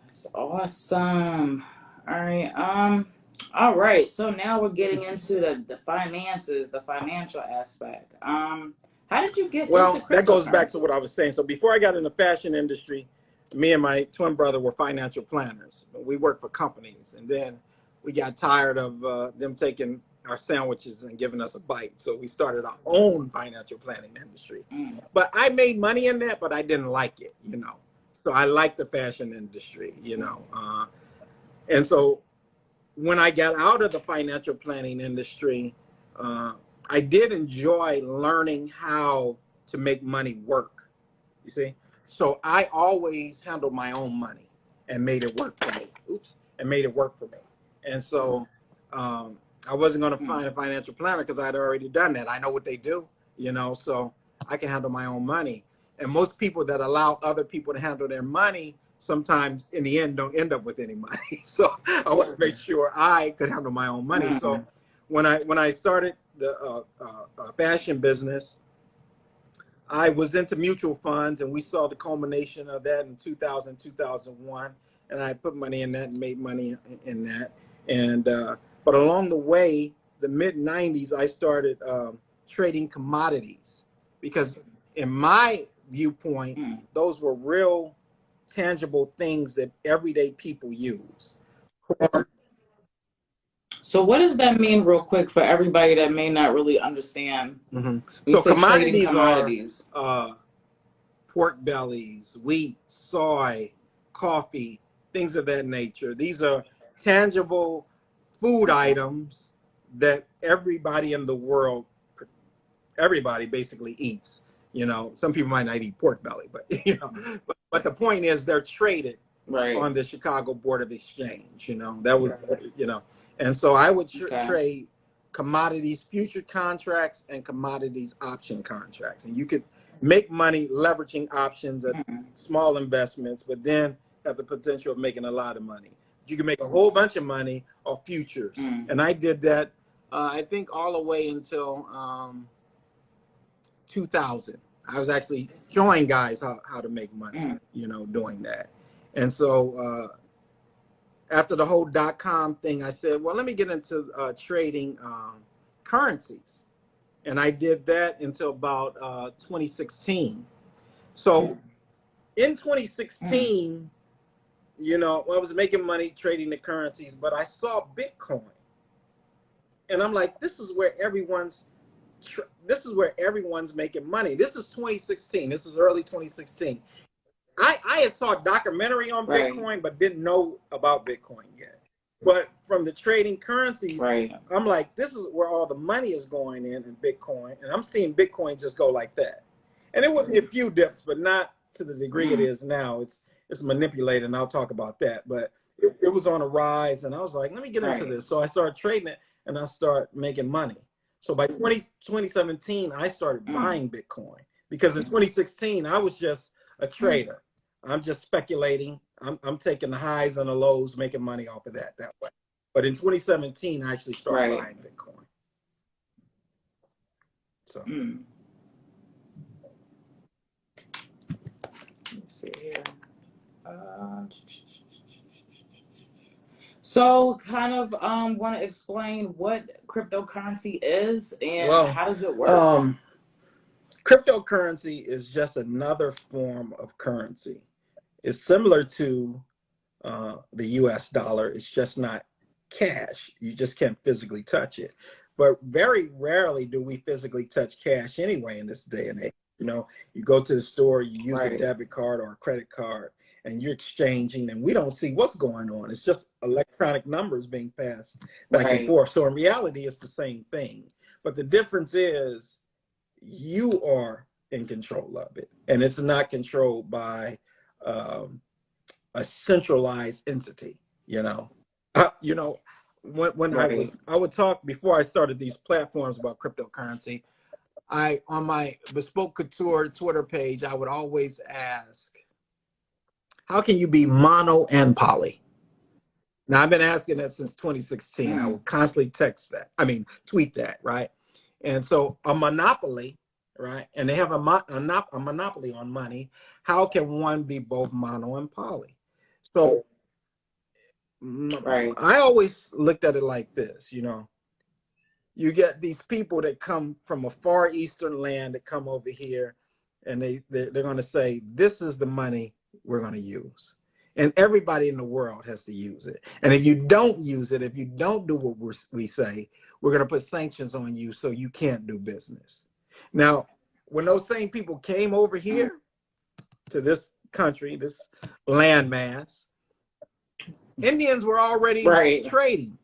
That's awesome. All right. All right. So now we're getting into the finances, the financial aspect. How did you get into Well, that goes back to cryptocurrency? what I was saying. So before I got in the fashion industry, me and my twin brother were financial planners. We worked for companies, and then we got tired of them taking our sandwiches and giving us a bite. So we started our own financial planning industry. Mm, But I made money in that, but I didn't like it. So I liked the fashion industry. And so when I got out of the financial planning industry, uh, I did enjoy learning how to make money work. You see, so I always handled my own money and made it work for me. Oops, and made it work for me. And so I wasn't going to mm, find a financial planner because I'd already done that. I know what they do, so I can handle my own money. And most people that allow other people to handle their money sometimes in the end don't end up with any money. So I want to make sure I could handle my own money. So mm, when I started the fashion business, I was into mutual funds, and we saw the culmination of that in 2000, 2001. And I put money in that and made money in that. And but along the way, the mid 90s, I started trading commodities because, in my viewpoint, those were real, tangible things that everyday people use. So what does that mean, real quick, for everybody that may not really understand? Mm-hmm. We So say trading commodities commodities. are pork bellies, wheat, soy, coffee, things of that nature. These are tangible food items that everybody in the world, everybody basically eats. You know, some people might not eat pork belly, but but the point is they're traded on the Chicago Board of Exchange. You know, that was and so I would trade commodities future contracts and commodities option contracts, and you could make money leveraging options at small investments, but then have the potential of making a lot of money. You can make a whole bunch of money off futures, and I did that. I think all the way until 2000. I was actually showing guys how to make money, doing that. And so after the whole .com thing, I said, well, let me get into trading currencies. And I did that until about 2016. So in 2016, I was making money trading the currencies, but I saw Bitcoin. And I'm like, this is where everyone's making money. This is 2016. This is early 2016. I had saw a documentary on Bitcoin, but didn't know about Bitcoin yet. But from the trading currencies, I'm like, this is where all the money is going in Bitcoin. And I'm seeing Bitcoin just go like that. And it would be a few dips, but not to the degree it is now. It's manipulated, and I'll talk about that. But it was on a rise, and I was like, let me get into this. So I started trading it, and I started making money. So by 2017, I started buying Bitcoin, because in 2016, I was just a trader. I'm just speculating. I'm taking the highs and the lows, making money off of that way. But in 2017, I actually started buying Bitcoin. So let's see here. So kind of want to explain what cryptocurrency is and how does it work? Cryptocurrency is just another form of currency. It's similar to the US dollar. It's just not cash. You just can't physically touch it. But very rarely do we physically touch cash anyway in this day and age. You go to the store, you use a debit card or a credit card, and you're exchanging, and we don't see what's going on. It's just electronic numbers being passed back and forth. So in reality, it's the same thing. But the difference is you are in control of it, and it's not controlled by a centralized entity. When I would talk before I started these platforms about cryptocurrency, on my Bespoke Couture Twitter page, I would always ask, how can you be mono and poly? Now, I've been asking that since 2016. I will constantly tweet that, right? And so a monopoly, right? And they have a monopoly on money. How can one be both mono and poly? So I always looked at it like this, you get these people that come from a far eastern land that come over here, and they're going to say, this is the money we're going to use. And everybody in the world has to use it. And if you don't use it, if you don't do what we say, we're going to put sanctions on you so you can't do business. Now, when those same people came over here to this country, this landmass, Indians were already trading.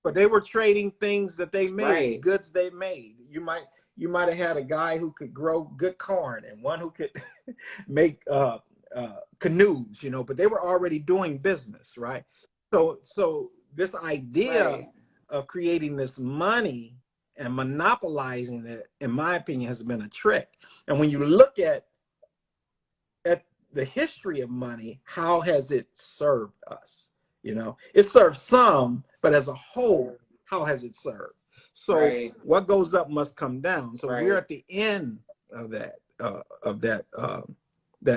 But they were trading things that they made, goods they made. You might have had a guy who could grow good corn and one who could make canoes, but they were already doing business, right? So this idea of creating this money and monopolizing it, in my opinion, has been a trick. And when you look at the history of money, how has it served us? It served some, but as a whole, how has it served? So Right. what goes up must come down. So we're Right. at the end of that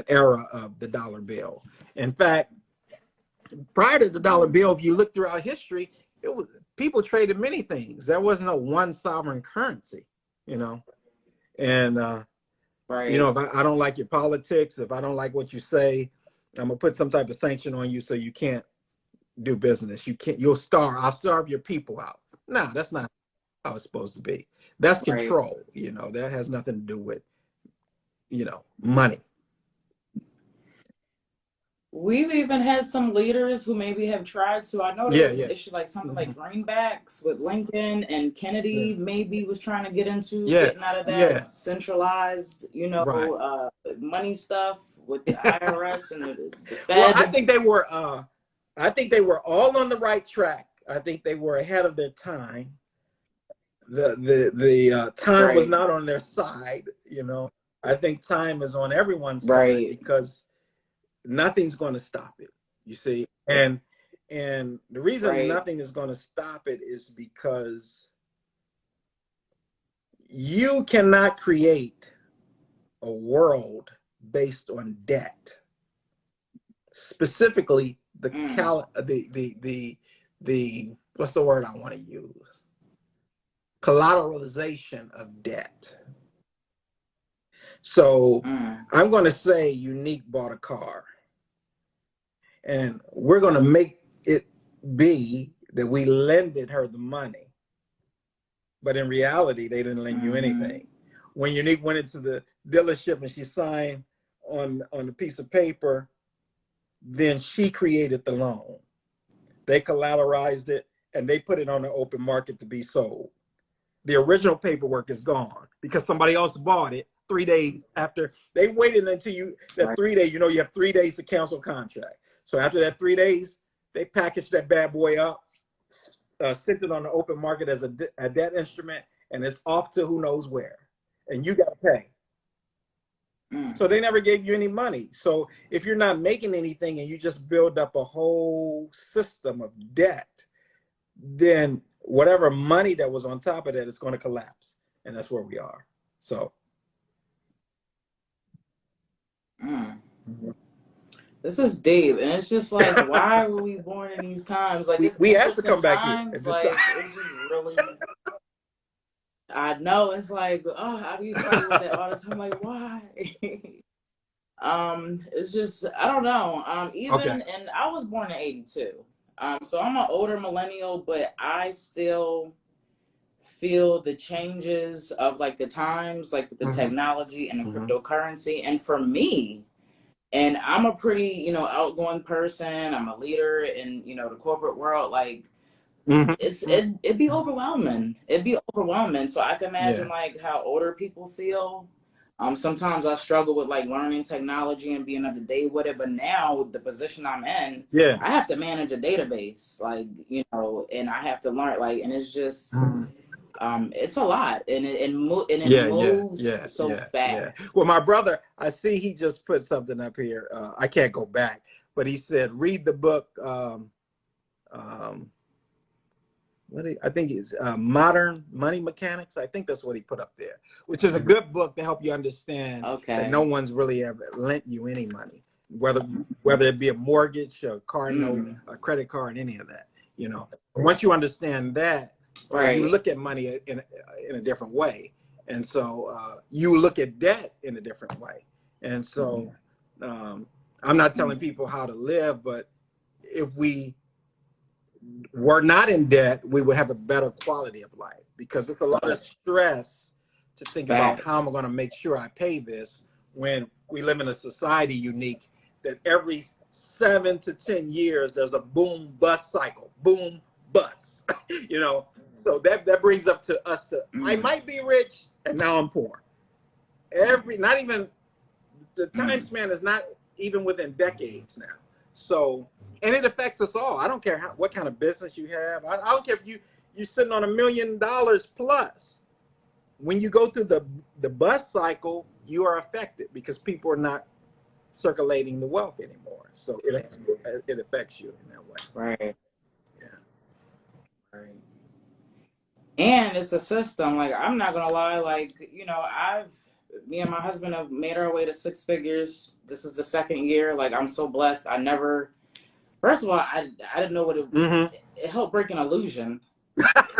era of the dollar bill. In fact, prior to the dollar bill, if you look throughout history, it was people traded many things. There wasn't a one sovereign currency, you know. And Right. if I don't like your politics, if I don't like what you say, I'm gonna put some type of sanction on you so you can't do business. You'll starve. I'll starve your people out. No, that's not how it's supposed to be. That's Right. control. That has nothing to do with money. We've even had some leaders who maybe have tried to. I know there Yeah, was an yeah. issue like something like Mhm. greenbacks with Lincoln, and Yeah, Kennedy maybe was trying to get into yeah, getting out of that yeah. centralized, Right. money stuff with the IRS and the Well, I Fed. think they were. I think they were all on the right track. I think they were ahead of their time. The time was Right. not on their side. I think time is on everyone's side Right. because nothing's going to stop it. You see, and the reason Right. nothing is going to stop it is because you cannot create a world based on debt. Specifically, Mm. the what's the word I want to use? Collateralization of debt. So Mm. I'm going to say Unique bought a car, and we're going to make it be that we lended her the money, but in reality, they didn't lend you Mm-hmm. anything. When Unique went into the dealership and she signed on a piece of paper, then she created the loan. They collateralized it and they put it on the open market to be sold. The original paperwork is gone because somebody else bought it 3 days after. They waited until that Right. 3 days. You have 3 days to cancel contract. So after that 3 days, they packaged that bad boy up, sent it on the open market as a debt instrument, and it's off to who knows where. And you got to pay. Mm. So they never gave you any money. So if you're not making anything and you just build up a whole system of debt, then whatever money that was on top of that is going to collapse. And that's where we are. So. Mm. This is deep, and it's just like, why were we born in these times? Like, it's we have to interesting come back here. times. Like, it's just really. I know it's like, oh, I be fighting with that all the time. Like, why? It's just I don't know. Okay. Even and I was born in '82. So I'm an older millennial, but I still feel the changes of like the times, like with the Mm-hmm. technology and the Mm-hmm. cryptocurrency. And for me, and I'm a pretty, outgoing person. I'm a leader in, the corporate world. Like Mm-hmm. it'd be overwhelming. It'd be overwhelming. So I can imagine Yeah. like how older people feel. Sometimes I struggle with like learning technology and being up to date with it. But now with the position I'm in, Yeah. I have to manage a database, like, and I have to learn like, and it's just, Mm-hmm. it's a lot, and it Yeah. Yeah. moves Yeah. so Yeah. Yeah. fast. Well, my brother, I see he just put something up here. I can't go back, but he said, read the book. Um, I think it's Modern Money Mechanics. I think that's what he put up there, which is a good book to help you understand that no Okay. one's really ever lent you any money, whether it be a mortgage, a car note, Mm, a credit card, any of that. Once you understand that, you right. look at money in a different way, and so you look at debt in a different way. And so I'm not telling people how to live, but if we were not in debt, we would have a better quality of life because it's a lot of stress to think about how Facts. am I going to make sure I pay this when we live in a society unique that every 7 to 10 years there's a boom bust cycle, boom bust, So that brings up to us I Mm, might be rich and now I'm poor. Not even the time mm, span is not even within decades now. So, and it affects us all. I don't care what kind of business you have. I don't care if you're sitting on $1 million plus. When you go through the bust cycle, you are affected because people are not circulating the wealth anymore. So it affects you in that way. right. Yeah. Right. And it's a system. Like, I'm not gonna lie, like, me and my husband have made our way to six figures. This is the second year. Like, I'm so blessed. I never, first of all, I didn't know what Mm-hmm. it helped break an illusion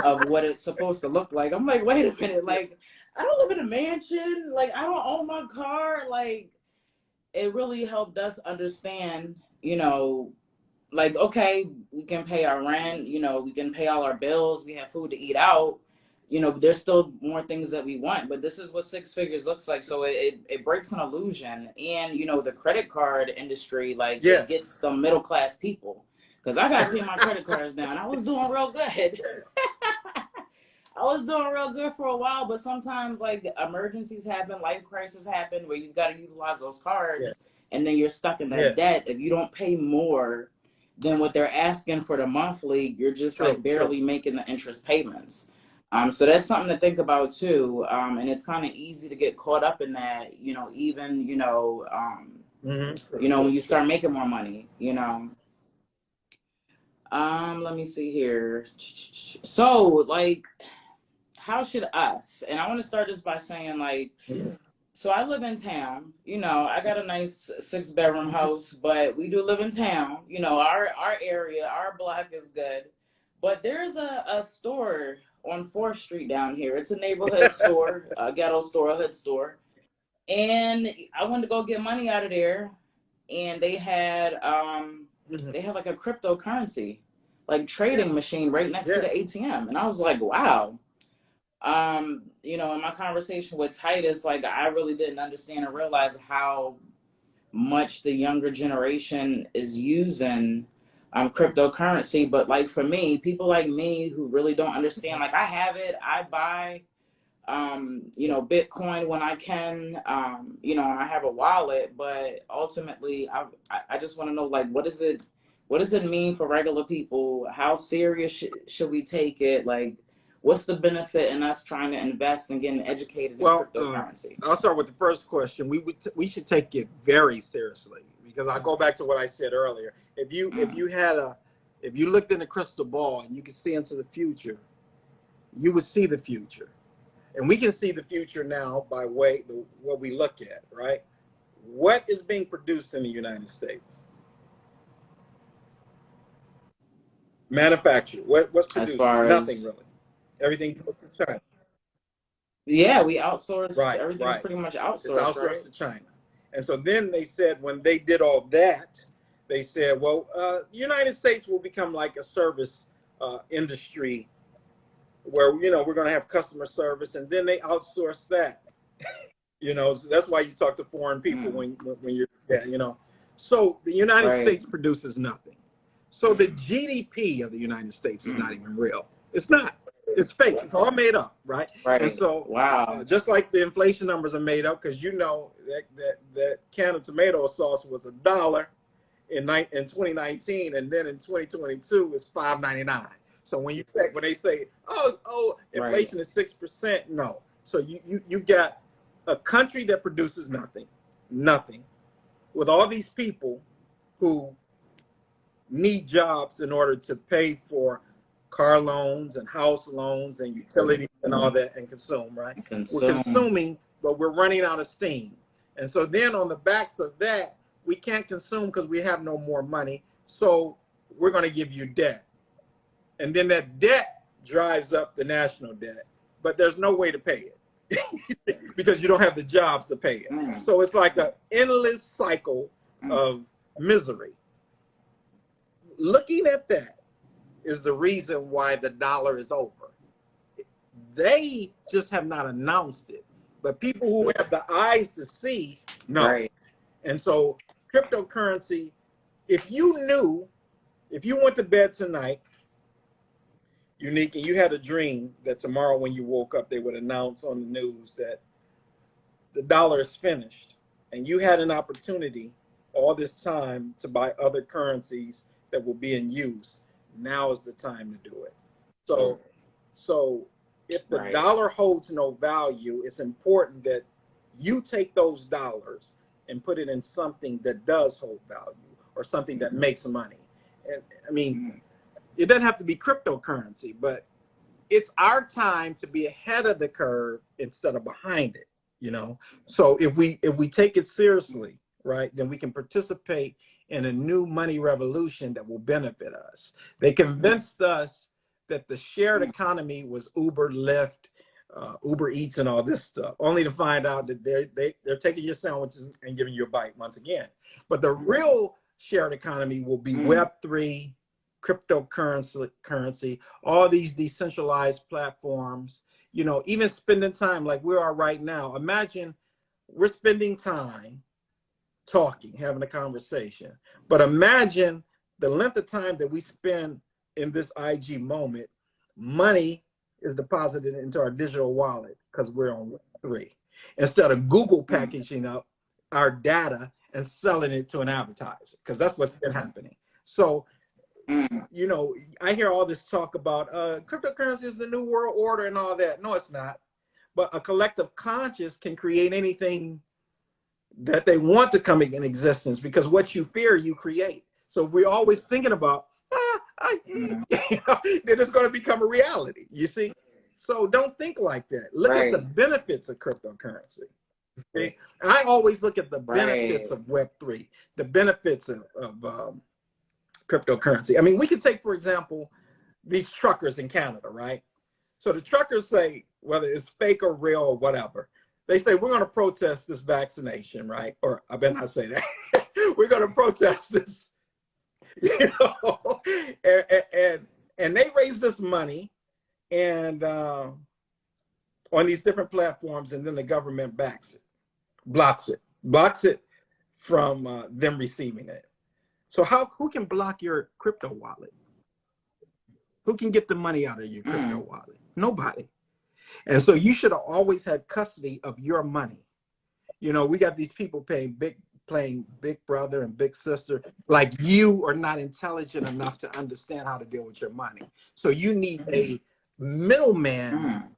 of what it's supposed to look like. I'm like, wait a minute, like, I don't live in a mansion, like, I don't own my car. Like, it really helped us understand, like, okay, we can pay our rent, we can pay all our bills, we have food to eat out, there's still more things that we want, but this is what six figures looks like. So it breaks an illusion. And the credit card industry, like, it Yes. gets the middle class people, because I got to pay my credit cards down. I was doing real good. I was doing real good for a while, but sometimes, like, emergencies happen, life crisis happen, where you've got to utilize those Yeah. cards, and then you're stuck in that Yeah. debt. If you don't pay more than what they're asking for the monthly, you're just like True. barely making the interest payments. So that's something to think about too. And it's kind of easy to get caught up in that, even, Mm-hmm. when you start making more money, let me see here. So, like, how should us, and I want to start this by saying, like, so I live in town, I got a nice 6-bedroom house, but we do live in town. Our area, our block is good. But there's a store on 4th Street down here. It's a neighborhood store, a ghetto store, a hood store. And I wanted to go get money out of there. And they had like a cryptocurrency, like, trading machine right next to the ATM. And I was like, wow. In my conversation with Titus, like, I really didn't understand and realize how much the younger generation is using cryptocurrency. But, like, for me, people like me who really don't understand, like, I have it, I buy Bitcoin when I can, and I have a wallet, but ultimately I just want to know, like, what does it mean for regular people? How serious should we take it? Like, what's the benefit in us trying to invest and getting educated in cryptocurrency? I'll start with the first question. We should take it very seriously, because I go back to what I said earlier. If you looked in the crystal ball and you could see into the future, you would see the future. And we can see the future now by what we look at, right? What is being produced in the United States? Manufactured. What's produced? As far Nothing as, really. Everything goes to China. yeah, we outsource. Right, Everything's right. pretty much It's outsourced, outsourced right? to China. And so then they said, when they did all that, they said, well, United States will become like a service industry where, we're going to have customer service. And then they outsource that. So that's why you talk to foreign people when you're, So the United States produces nothing. So the GDP of the United States is not even real. It's not. It's fake. It's all made up, right? Right. And so, wow. Just like the inflation numbers are made up, because that can of tomato sauce was $1 in 2019, and then in 2022 it's $5.99. So when they say, inflation is 6%, no. So you've got a country that produces nothing, with all these people who need jobs in order to pay for car loans and house loans and utilities and all that, and consume, right? We're consuming, but we're running out of steam. And so then on the backs of that, we can't consume because we have no more money. So we're going to give you debt. And then that debt drives up the national debt, but there's no way to pay it because you don't have the jobs to pay it. So it's like an endless cycle of misery. Looking at that is the reason why the dollar is over. They just have not announced it, but people who have the eyes to see know. Right. And so cryptocurrency, if you went to bed tonight, Unique, and you had a dream that tomorrow when you woke up, they would announce on the news that the dollar is finished, and you had an opportunity all this time to buy other currencies that will be in use, now is the time to do it. So if the dollar holds no value, it's important that you take those dollars and put it in something that does hold value, or something that makes money. And I mean, it doesn't have to be cryptocurrency, but it's our time to be ahead of the curve instead of behind it, you know. So if we take it seriously, right, then we can participate in a new money revolution that will benefit us. They convinced us that the shared economy was Uber, Lyft, Uber Eats, and all this stuff, only to find out that they're taking your sandwiches and giving you a bite once again. But the real shared economy will be Web3, cryptocurrency, all these decentralized platforms, you know, even spending time like we are right now. Imagine we're spending time talking, having a conversation, but imagine the length of time that we spend in this IG moment. Money is deposited into our digital wallet because we're on Web3, instead of Google packaging up our data and selling it to an advertiser, because that's what's been happening. So you know, I hear all this talk about cryptocurrency is the new world order and all that. No, it's not. But a collective conscious can create anything that they want to come in existence, because what you fear, you create. So if we're always thinking about, you know, then it's going to become a reality, you see? So don't think like that. Look at the benefits of cryptocurrency. Okay? I always look at the benefits of Web3, the benefits of cryptocurrency. I mean, we can take, for example, these truckers in Canada, right? So the truckers say, whether it's fake or real or whatever, they say, we're going to protest this vaccination, right? Or I better not say that. We're going to protest this, you know, and they raise this money and on these different platforms, and then the government backs it, blocks it from them receiving it. So who can block your crypto wallet? Who can get the money out of your crypto wallet? Nobody. And so you should have always had custody of your money. You know, we got these people playing big brother and big sister, like you are not intelligent enough to understand how to deal with your money. So you need a middleman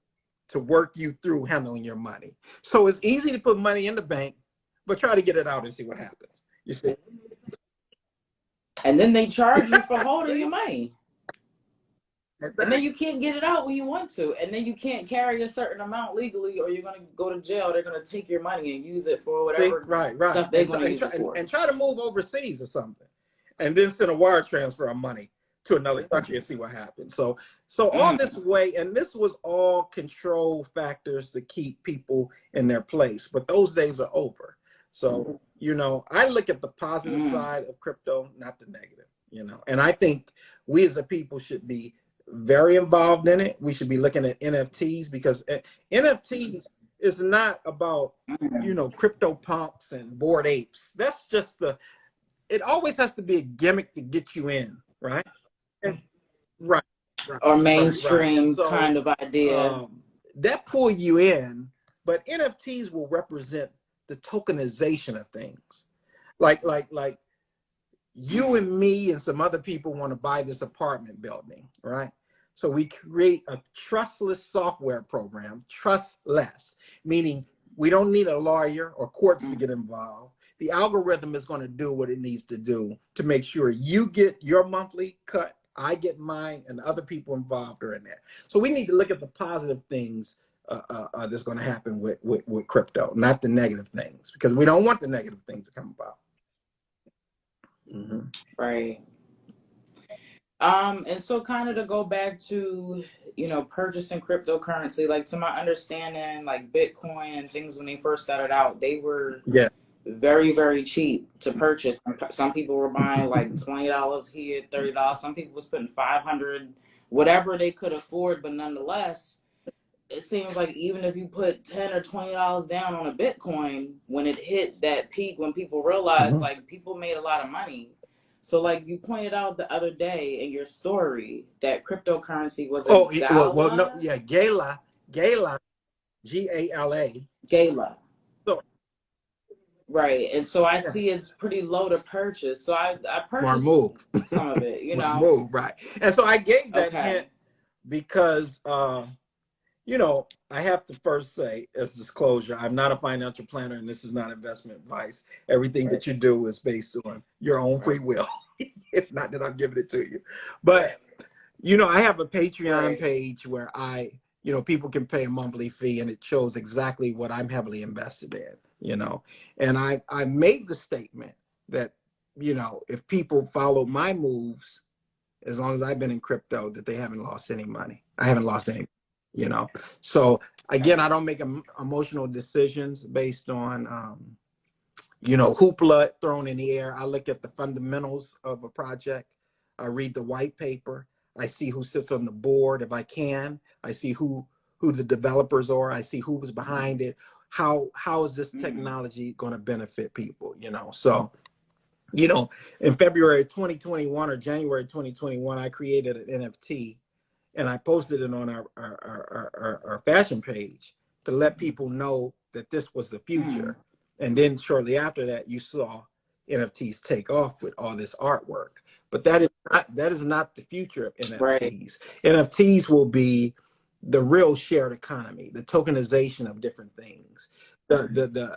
to work you through handling your money. So it's easy to put money in the bank, but try to get it out and see what happens. You see? And then they charge you for holding your money. And then you can't get it out when you want to. And then you can't carry a certain amount legally, or you're going to go to jail. They're going to take your money and use it for whatever stuff they're going to use it for. And try to move overseas or something. And then send a wire transfer of money to another country and see what happens. So all this way, and this was all control factors to keep people in their place. But those days are over. So, you know, I look at the positive side of crypto, not the negative, you know. And I think we as a people should be very involved in it. We should be looking at NFTs, because NFTs is not about, you know, crypto punks and Bored Apes. That's just it always has to be a gimmick to get you in, right? And, right. Or mainstream kind of idea. That pull you in, but NFTs will represent the tokenization of things. Like you and me and some other people want to buy this apartment building, right? So we create a trustless software program, trustless, meaning we don't need a lawyer or courts to get involved. The algorithm is going to do what it needs to do to make sure you get your monthly cut, I get mine, and other people involved are in there. So we need to look at the positive things that's going to happen with crypto, not the negative things, because we don't want the negative things to come about. Right. And so kind of to go back to, you know, purchasing cryptocurrency, like to my understanding, like Bitcoin and things when they first started out, they were very, very cheap to purchase. Some people were buying like $20 here, $30. Some people was putting $500, whatever they could afford. But nonetheless, it seems like even if you put $10 or $20 down on a Bitcoin, when it hit that peak, when people realized like people made a lot of money. So like you pointed out the other day in your story that cryptocurrency was Gala, G-A-L-A. Gala. So, right. And so I see it's pretty low to purchase. So I purchased some of it, you know. Right. And so I gave that hint because you know, I have to first say, as disclosure, I'm not a financial planner, and this is not investment advice. Everything that you do is based on your own free will. It's not that I'm giving it to you. But You know, I have a Patreon Right. page where people can pay a monthly fee and it shows exactly what I'm heavily invested in, And I made the statement that, if people follow my moves, as long as I've been in crypto, that they haven't lost any money. I haven't lost any, you know. So again, I Right. don't make emotional decisions based on hoopla thrown in the air. I look at the fundamentals of a project. I read the white paper. I see who sits on the board if I can. I see who the developers are. I see who was behind it. How is this technology going to benefit people? So in February 2021 or January 2021, I created an NFT and I posted it on our fashion page to let people know that this was the future. And then shortly after that, you saw NFTs take off with all this artwork. But that is not the future of Right. NFTs. NFTs will be the real shared economy, the tokenization of different things, the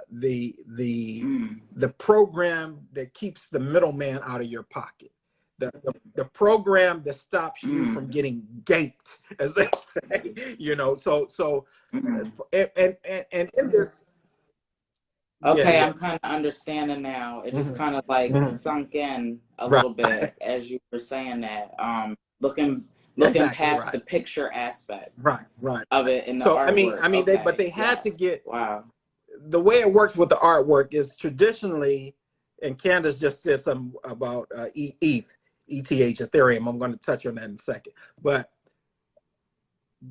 program that keeps the middleman out of your pocket. The program that stops you from getting ganked, as they say, So and in this, yeah, Okay, yeah, I'm kind of understanding now. It just hmm kind of like hmm sunk in a right, little bit as you were saying that. Looking exactly past right, the picture aspect of right. it in the So artwork. but Okay, they had to yes. get Wow. the way it works with the artwork is traditionally, and Candace just said something about Ethereum. I'm going to touch on that in a second, but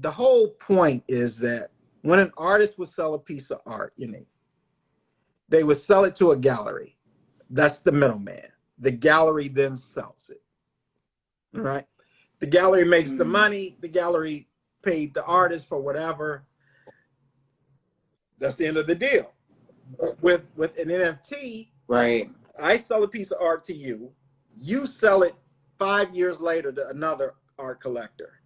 the whole point is that when an artist would sell a piece of art, they would sell it to a gallery. That's the middleman. The gallery then sells it. All right. The gallery makes the money. The gallery paid the artist for whatever. That's the end of the deal. With an NFT, Right. I sell a piece of art to you. You sell it 5 years later to another art collector.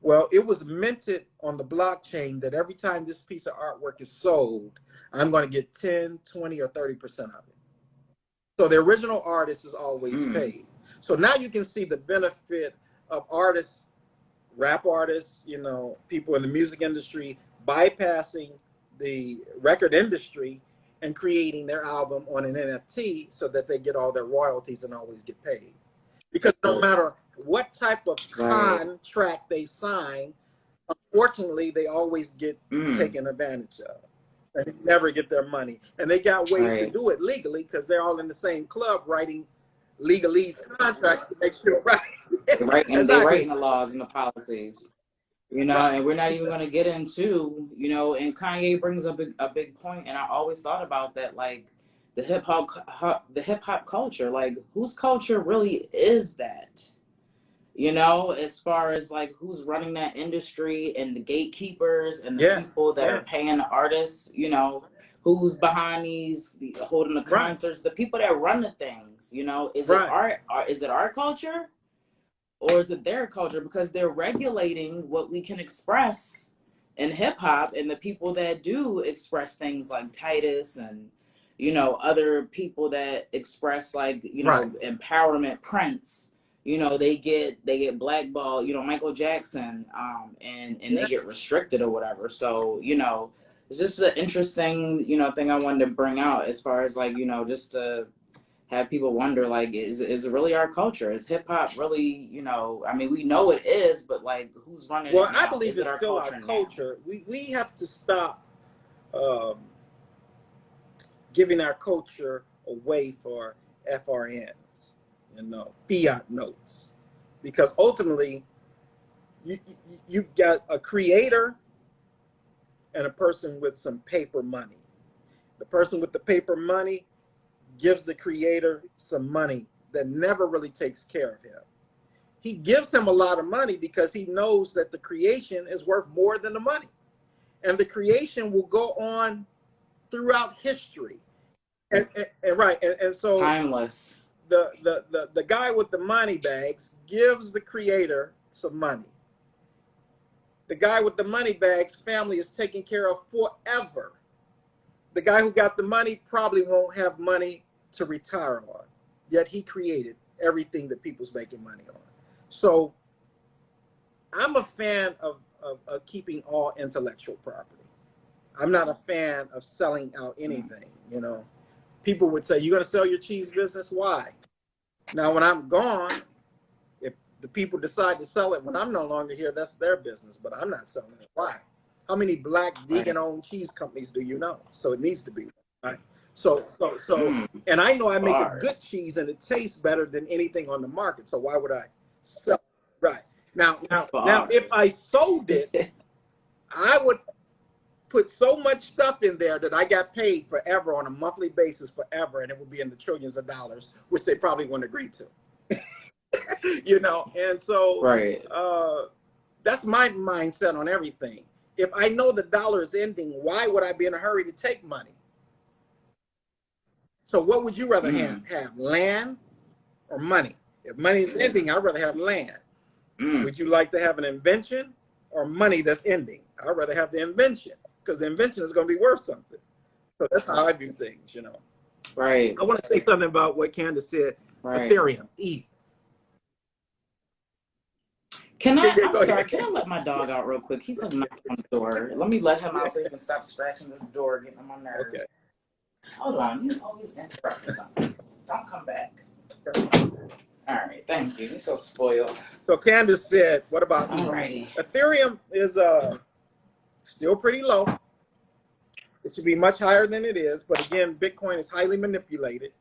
Well, it was minted on the blockchain that every time this piece of artwork is sold, I'm going to get 10, 20, or 30% of it. So the original artist is always paid. So now you can see the benefit of artists, rap artists, people in the music industry bypassing the record industry and creating their album on an NFT so that they get all their royalties and always get paid. Because no matter what type of Right. contract they sign, unfortunately, they always get taken advantage of and never get their money. And they got ways to Right. do it legally because they're all in the same club writing legalese contracts to make sure right. They Exactly. writing the laws and the policies. Right. And we're not even going to get into, and Kanye brings up a big point, and I always thought about that, like the hip hop culture, like whose culture really is that? As far as like who's running that industry and the gatekeepers and the Yeah. people that are Yeah. paying the artists, who's behind these holding the Right. concerts, the people that run the things, is it Right. is it our culture? Or is it their culture? Because they're regulating what we can express in hip hop, and the people that do express things like Titus and other people that express like Right. empowerment, Prince, they get blackballed, Michael Jackson, and they Yeah. get restricted or whatever. So it's just an interesting thing I wanted to bring out as far as like just the have people wonder like is it really our culture? Is hip hop really, I mean we know it is, but like who's running Well, it I now? believe Is it it's our still our culture now? culture. We have to stop um, giving our culture away for FRNs, fiat notes, because ultimately you've got a creator and a person with some paper money. The person with the paper money gives the creator some money that never really takes care of him. He gives him a lot of money because he knows that the creation is worth more than the money. And the creation will go on throughout history. And right. And so Timeless. the guy with the money bags gives the creator some money. The guy with the money bags family is taken care of forever. The guy who got the money probably won't have money to retire on, yet he created everything that people's making money on. So I'm a fan of keeping all intellectual property. I'm not a fan of selling out anything. You know, people would say, "You're going to sell your cheese business? Why?" Now, when I'm gone, if the people decide to sell it when I'm no longer here, that's their business. But I'm not selling it. Why? How many black vegan-owned cheese companies do you know? So it needs to be right. So, and I know I make a good cheese, and it tastes better than anything on the market. So why would I sell it? Right now, if I sold it, I would put so much stuff in there that I got paid forever on a monthly basis forever, and it would be in the trillions of dollars, which they probably wouldn't agree to. You know, and so that's my mindset on everything. If I know the dollar is ending, why would I be in a hurry to take money? So what would you rather have, land or money? If money is ending, I'd rather have land. Would you like to have an invention or money that's ending? I'd rather have the invention, because the invention is going to be worth something. So that's how I view things, you know. Right. I want to say something about what Candace said. Right. Ethereum, ETH. Can I? I'm sorry. Can I let my dog out real quick? He's knocking on the door. Let me let him out so he can stop scratching the door, getting on my nerves. Okay. Hold on. You always interrupt something. Don't come back. All right. Thank you. He's so spoiled. So Candace said, "What about ETH?" Alrighty. Ethereum is still pretty low. It should be much higher than it is, but again, Bitcoin is highly manipulated.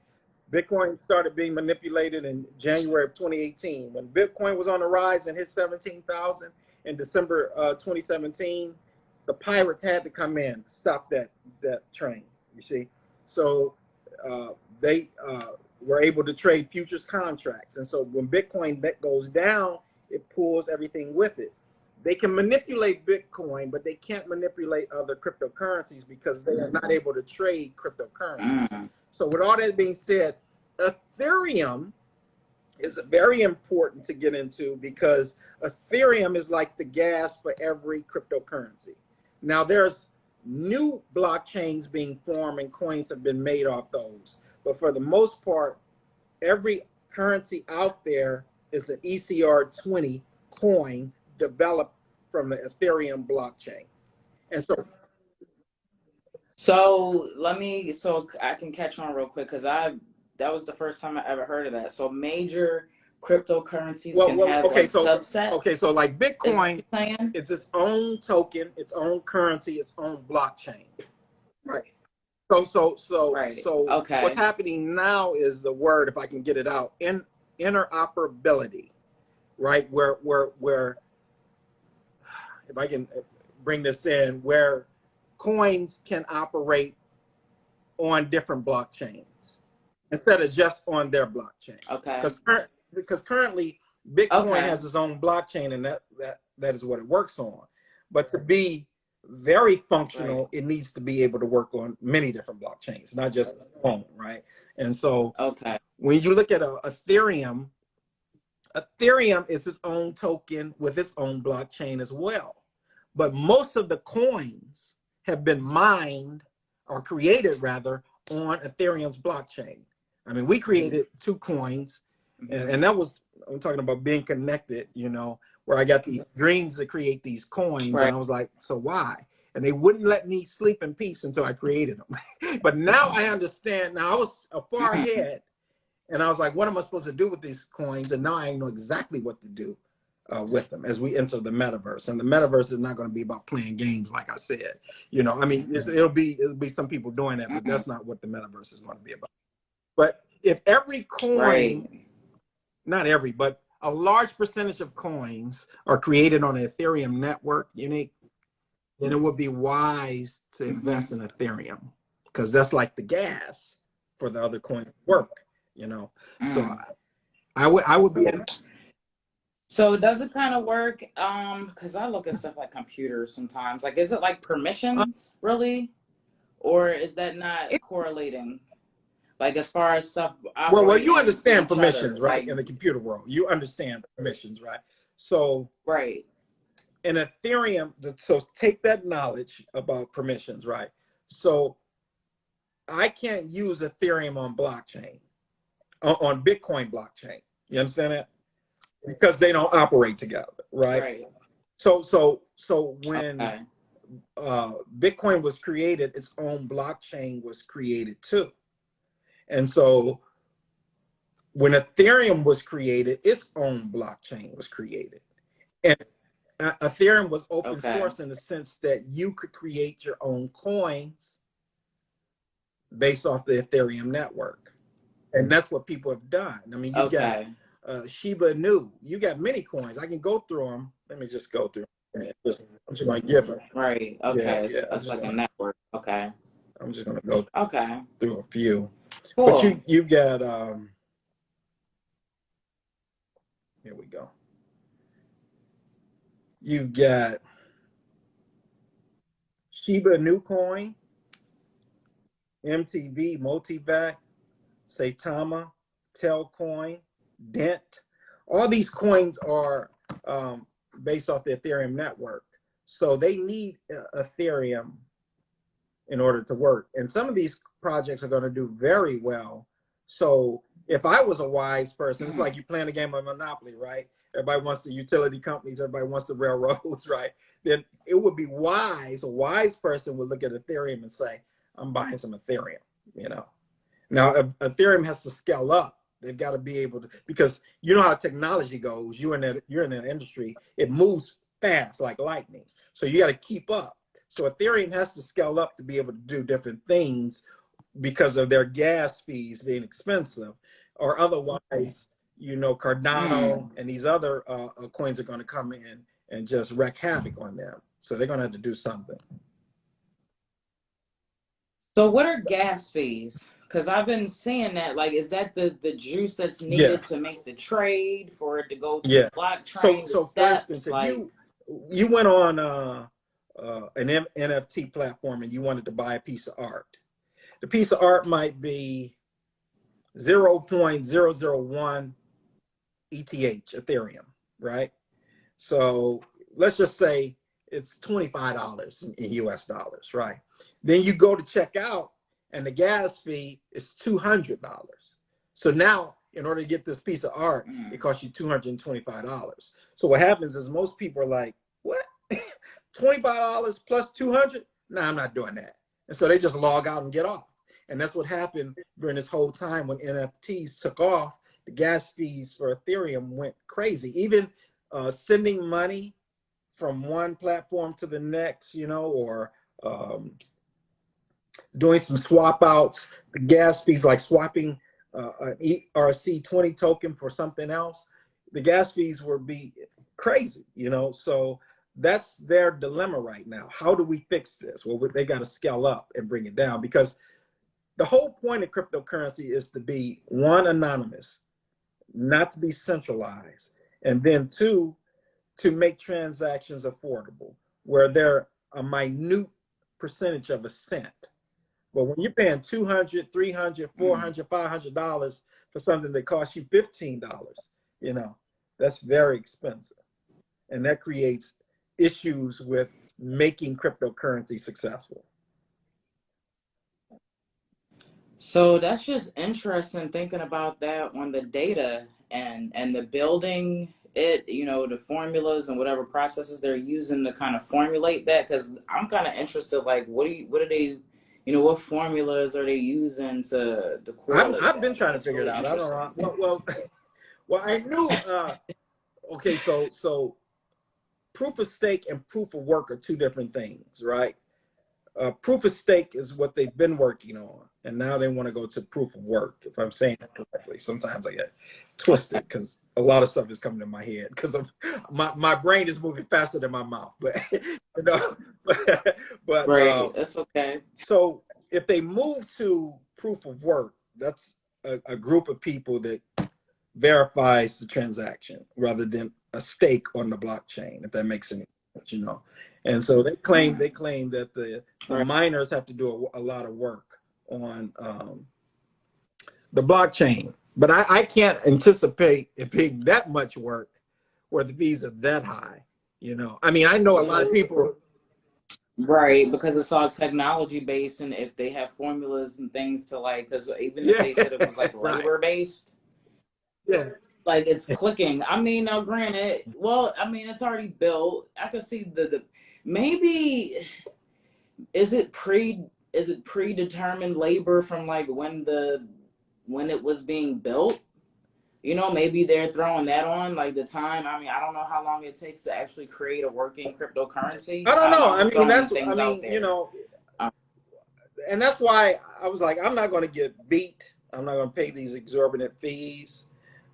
Bitcoin started being manipulated in January of 2018. When Bitcoin was on the rise and hit 17,000 in December 2017, the pirates had to come in, stop that train, you see. So they were able to trade futures contracts. And so when Bitcoin goes down, it pulls everything with it. They can manipulate Bitcoin, but they can't manipulate other cryptocurrencies because they are not able to trade cryptocurrencies. So with all that being said, Ethereum is very important to get into, because Ethereum is like the gas for every cryptocurrency. Now there's new blockchains being formed and coins have been made off those. But for the most part, every currency out there is an ECR20 coin developed from the Ethereum blockchain. And so I can catch on real quick, because that was the first time I ever heard of that. So major cryptocurrencies can have subsets. Okay, so like Bitcoin, it's its own token, its own currency, its own blockchain. Right. So what's happening now is the word, if I can get it out, interoperability, right? Where if I can bring this in, where coins can operate on different blockchains instead of just on their blockchain. Okay. Because currently Bitcoin has its own blockchain, and that is what it works on. But to be very functional, it needs to be able to work on many different blockchains, not just its own, right? And so when you look at Ethereum is its own token with its own blockchain as well. But most of the coins have been mined, or created rather, on Ethereum's blockchain. I mean, we created 2 coins, and that was, I'm talking about being connected, you know, where I got these dreams to create these coins. And I was like, so why? And they wouldn't let me sleep in peace until I created them. But now I understand. Now I was far ahead, and I was like, what am I supposed to do with these coins? And now I know exactly what to do with them as we enter the metaverse. And the metaverse is not going to be about playing games, like I said. You know, I mean, it'll be some people doing that, but that's not what the metaverse is going to be about. But if every coin, not every, but a large percentage of coins are created on the Ethereum network, Unique, then it would be wise to invest in Ethereum, because that's like the gas for the other coins to work, you know. So I would be in. So does it kind of work? Because I look at stuff like computers sometimes. Like, is it like permissions really, or is that not correlating? Like, as far as stuff. Well, you understand permissions, right? In the computer world, you understand permissions, right? So in Ethereum, so take that knowledge about permissions, right? So I can't use Ethereum on blockchain, on Bitcoin blockchain. You understand that? Because they don't operate together, right? So when Okay. Bitcoin was created, its own blockchain was created too. And so when Ethereum was created, its own blockchain was created. And Ethereum was open Okay. source in the sense that you could create your own coins based off the Ethereum network. And that's what people have done. I mean, you've got Okay. Shiba Inu. You got many coins. I can go through them. Let me just go through them. I'm just going to give them. Right. Yeah, Okay. yeah. So that's like a network. Okay. I'm just going to go Okay. through a few. But Cool. you've got here we go. You've got Shiba Inu coin, MTV, Motivac, Saitama, Telcoin, Dent. All these coins are based off the Ethereum network. So they need Ethereum in order to work. And some of these projects are going to do very well. So if I was a wise person, it's like you playing a game of Monopoly, right? Everybody wants the utility companies, everybody wants the railroads, right? Then it would be wise, a wise person would look at Ethereum and say, I'm buying some Ethereum, you know. Now, Ethereum has to scale up. They've got to be able to, because you know how technology goes. You're in that industry. It moves fast like lightning. So you got to keep up. So Ethereum has to scale up to be able to do different things because of their gas fees being expensive, or otherwise, you know, Cardano and these other coins are going to come in and just wreak havoc on them. So they're going to have to do something. So what are gas fees? Because I've been seeing that. Like, is that the juice that's Yeah. needed to make the trade for it to go through Yeah. the blockchain, the So for instance, steps? if Like, you went on an NFT platform and you wanted to buy a piece of art, the piece of art might be 0.001 ETH Ethereum, right? So let's just say it's $25 in US dollars, right? Then you go to check out and the gas fee is $200. So now, in order to get this piece of art, it costs you $225. So what happens is most people are like, what? $25 plus 200? No, I'm not doing that. And so they just log out and get off. And that's what happened during this whole time when NFTs took off. The gas fees for Ethereum went crazy. Even sending money from one platform to the next, you know, or doing some swap outs, the gas fees, like swapping an ERC20 token for something else, the gas fees would be crazy, you know. So that's their dilemma right now. How do we fix this? Well, they got to scale up and bring it down, because the whole point of cryptocurrency is to be, one, anonymous, not to be centralized, and then two, to make transactions affordable, where they're a minute percentage of a cent. But when you're paying $200, $300, $400, $500 for something that costs you $15, you know, that's very expensive. And that creates issues with making cryptocurrency successful. so that's just interesting thinking about that on the data and the building it, you know, the formulas and whatever processes they're using to kind of formulate that. Because I'm kind of interested, like, what are they, you know, what formulas are they using to correlate I've been that? trying to That's figure it really out. I don't interesting. know. Well, I knew. Okay, so proof of stake and proof of work are two different things, right? Proof of stake is what they've been working on, and now they want to go to proof of work. If I'm saying that correctly, sometimes I get twisted because a lot of stuff is coming to my head because my brain is moving faster than my mouth. But you know, but Right, that's okay. so if they move to proof of work, that's a group of people that verifies the transaction rather than a stake on the blockchain, if that makes any sense, you know. And so they claim that the Right. miners have to do a lot of work on the blockchain. But I can't anticipate it being that much work where the fees are that high, you know. I mean, I know a lot of people. Right, because it's all technology based, and if they have formulas and things to, like, because even if Yeah, they said it was like right. labor based, Yeah. like it's clicking. I mean, now granted, well, I mean, it's already built. I could see the maybe is it predetermined labor from like when it was being built? You know, maybe they're throwing that on like the time. I mean, I don't know how long it takes to actually create a working cryptocurrency. I don't I don't know. know. I'm I just mean, throwing that's, I things out mean, you there. know, and that's why I was like, I'm not going to get beat. I'm not going to pay these exorbitant fees,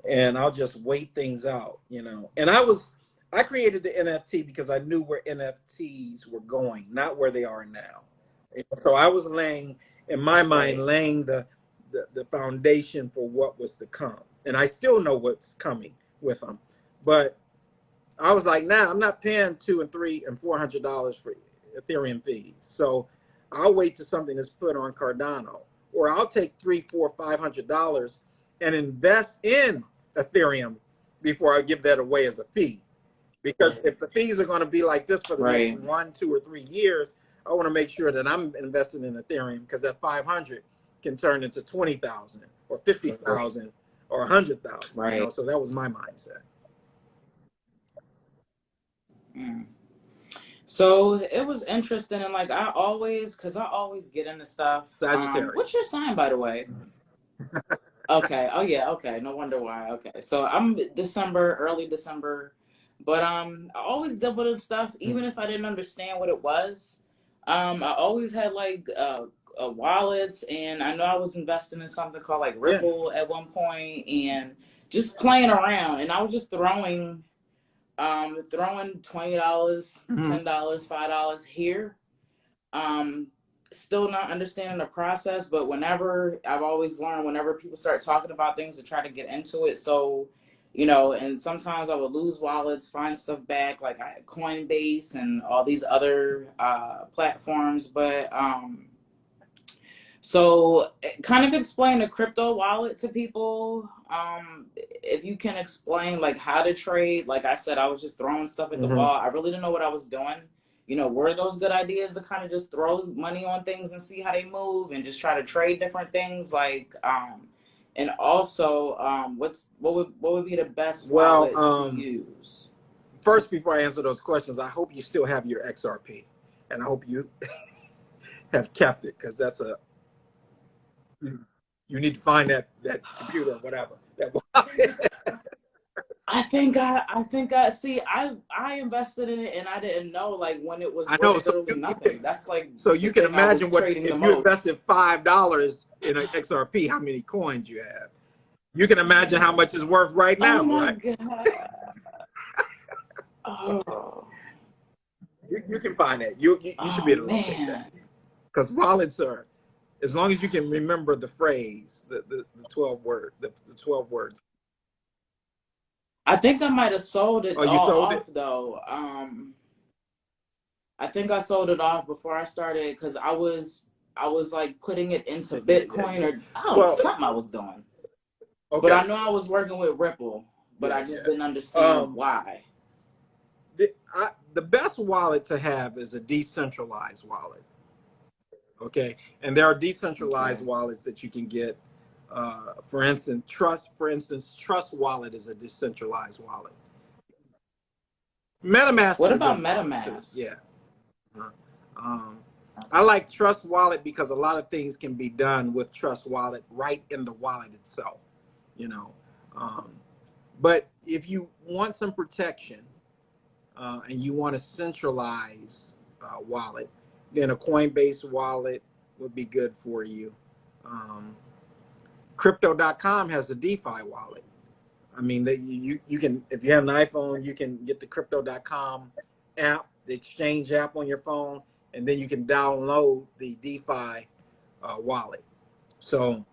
and I'll just wait things out, you know. And I created the NFT because I knew where NFTs were going, not where they are now. So I was laying, in my mind, Right. laying the foundation for what was to come, and I still know what's coming with them. But I was like, nah, I'm not paying $200 and $300 and $400 for Ethereum fees. So I'll wait till something is put on Cardano, or I'll take $300, $400, $500 and invest in Ethereum before I give that away as a fee. Because if the fees are going to be like this for the next Right. 1, 2, or 3 years, I want to make sure that I'm investing in Ethereum, because that 500 can turn into 20,000 or 50,000 or 100,000. You know, Right. so that was my mindset. Mm. So it was interesting, and like because I always get into stuff. What's Sagittarius. your sign, by the way? Okay. Oh yeah. Okay. No wonder why. Okay. So I'm December, early December, but I always dealt with this stuff, even if I didn't understand what it was. I always had like wallets, and I know I was investing in something called like Yeah. Ripple at one point, and just playing around, and I was just throwing $20, Mhm. $10, $5 here. Um, Still not understanding the process, but whenever I've always learned, whenever people start talking about things, to try to get into it. So, you know, and sometimes I would lose wallets, find stuff back, like I had Coinbase and all these other platforms. But so kind of explain a crypto wallet to people. If you can explain like how to trade, like I said, I was just throwing stuff at the Mhm. wall. I really didn't know what I was doing. You know, were those good ideas to kind of just throw money on things and see how they move and just try to trade different things? Like, and also, what would be the best Well, wallet to use? first, before I answer those questions, I hope you still have your XRP, and I hope you have kept it, because that's a you need to find that computer or whatever. I think I see. I invested in it and I didn't know like when it was I know. worth literally nothing. That's like You the can thing I was imagine what trading the if you most. invested $5 in an XRP, how many coins you have. You can imagine how much it's worth right Oh now, my right? god. Oh, You can find that. You should be oh able to locate that, man. because wallets are, as long as you can remember the phrase, the 12 words. I think I might have sold Oh, it you all sold off it? though. I think I sold it off before I started because I was like putting it into Bitcoin, Yeah. or I don't know, Well, something I was doing. But okay. I know I was working with Ripple, but Yeah, I just yeah. didn't understand Um, why. the best wallet to have is a decentralized wallet. Okay, and there are decentralized Okay. wallets that you can get. For instance, Trust Wallet is a decentralized wallet. MetaMask What is a about good wallet too. MetaMask? Yeah. Uh, Um, I like Trust Wallet because a lot of things can be done with Trust Wallet right in the wallet itself. You know, um, but if you want some protection, and you want a centralized wallet, then a Coinbase wallet would be good for you. Um, Crypto.com has a DeFi wallet. I mean, you can, if you have an iPhone, you can get the Crypto.com app, the exchange app on your phone, and then you can download the DeFi wallet. So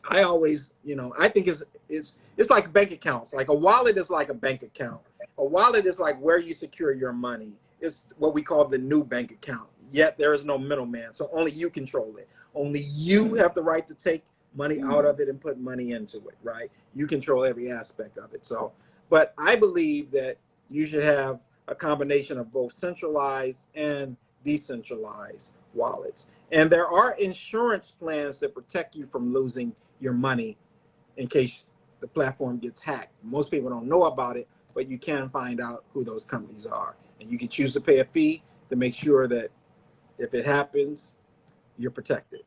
I always, I think it's like bank accounts. Like a wallet is like a bank account. A wallet is like where you secure your money. It's what we call the new bank account. Yet there is no middleman, so only you control it. Only you have the right to take money out Hmm. of it and put money into it, right? You control every aspect of it. So, but I believe that you should have a combination of both centralized and decentralized wallets. And there are insurance plans that protect you from losing your money in case the platform gets hacked. Most people don't know about it, but you can find out who those companies are, and you can choose to pay a fee to make sure that if it happens, you're protected.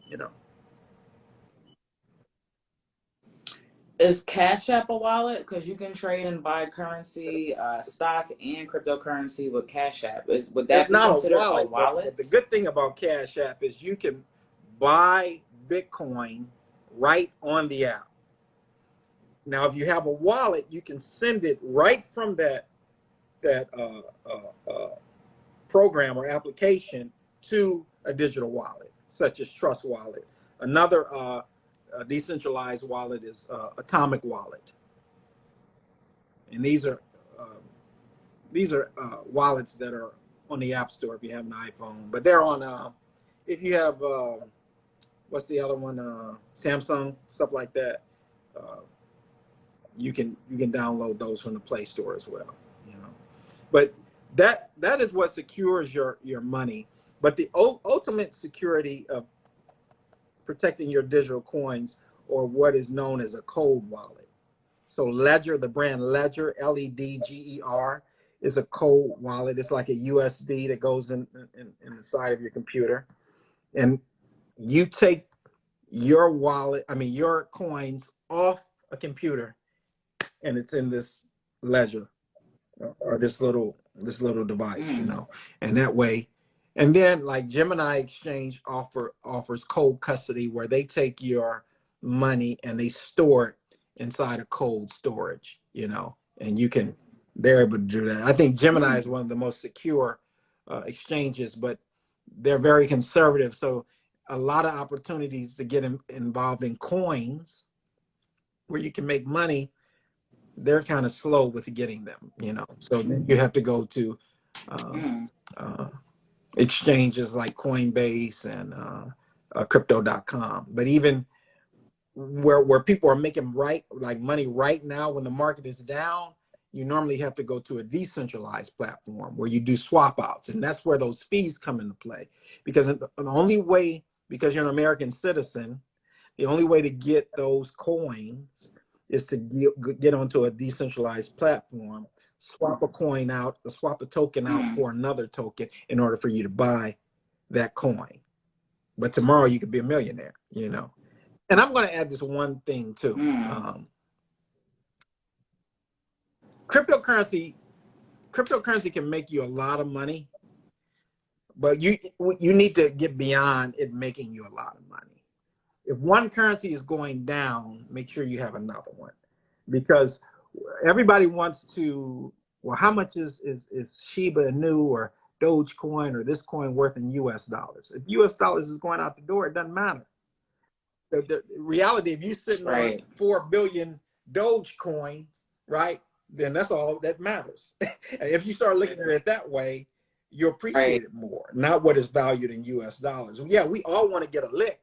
Is Cash App a wallet? Because you can trade and buy currency, stock, and cryptocurrency with Cash App. Would It's that be not a considered a wallet, but the wallet? good thing about Cash App is you can buy Bitcoin right on the app. Now, if you have a wallet, you can send it right from that program or application to a digital wallet, such as Trust Wallet. Another decentralized wallet is Atomic Wallet, and these are wallets that are on the App Store if you have an iPhone, but they're on if you have what's the other one, Samsung, stuff like that. You can download those from the Play Store as well. But that is what secures your money. But the ultimate security of protecting your digital coins, or what is known as a cold wallet. So Ledger, the brand Ledger, Ledger, is a cold wallet. It's like a USB that goes in the side of your computer, and you take your wallet, your coins off a computer, and it's in this ledger or this little device, and that way. And then like Gemini Exchange offers cold custody, where they take your money and they store it inside a cold storage, and they're able to do that. I think Gemini is one of the most secure exchanges, but they're very conservative. So a lot of opportunities to get involved in coins where you can make money, they're kind of slow with getting them, So then you have to go to exchanges like Coinbase and crypto.com. But even where people are making money right now when the market is down, you normally have to go to a decentralized platform where you do swap outs, and that's where those fees come into play. Because because you're an American citizen, the only way to get those coins is to get onto a decentralized platform, swap a coin out, swap a token out for another token in order for you to buy that coin. But tomorrow you could be a millionaire, And I'm going to add this one thing too. Cryptocurrency can make you a lot of money, but you need to get beyond it making you a lot of money. If one currency is going down, make sure you have another one, because everybody wants to, well, how much is Shiba Inu or Dogecoin or this coin worth in US dollars? If US dollars is going out the door, it doesn't matter. The reality, if you're sitting on 4 billion Dogecoins, right, then that's all that matters. If you start looking at it that way, you appreciate it more, not what is valued in US dollars. Yeah, we all want to get a lick,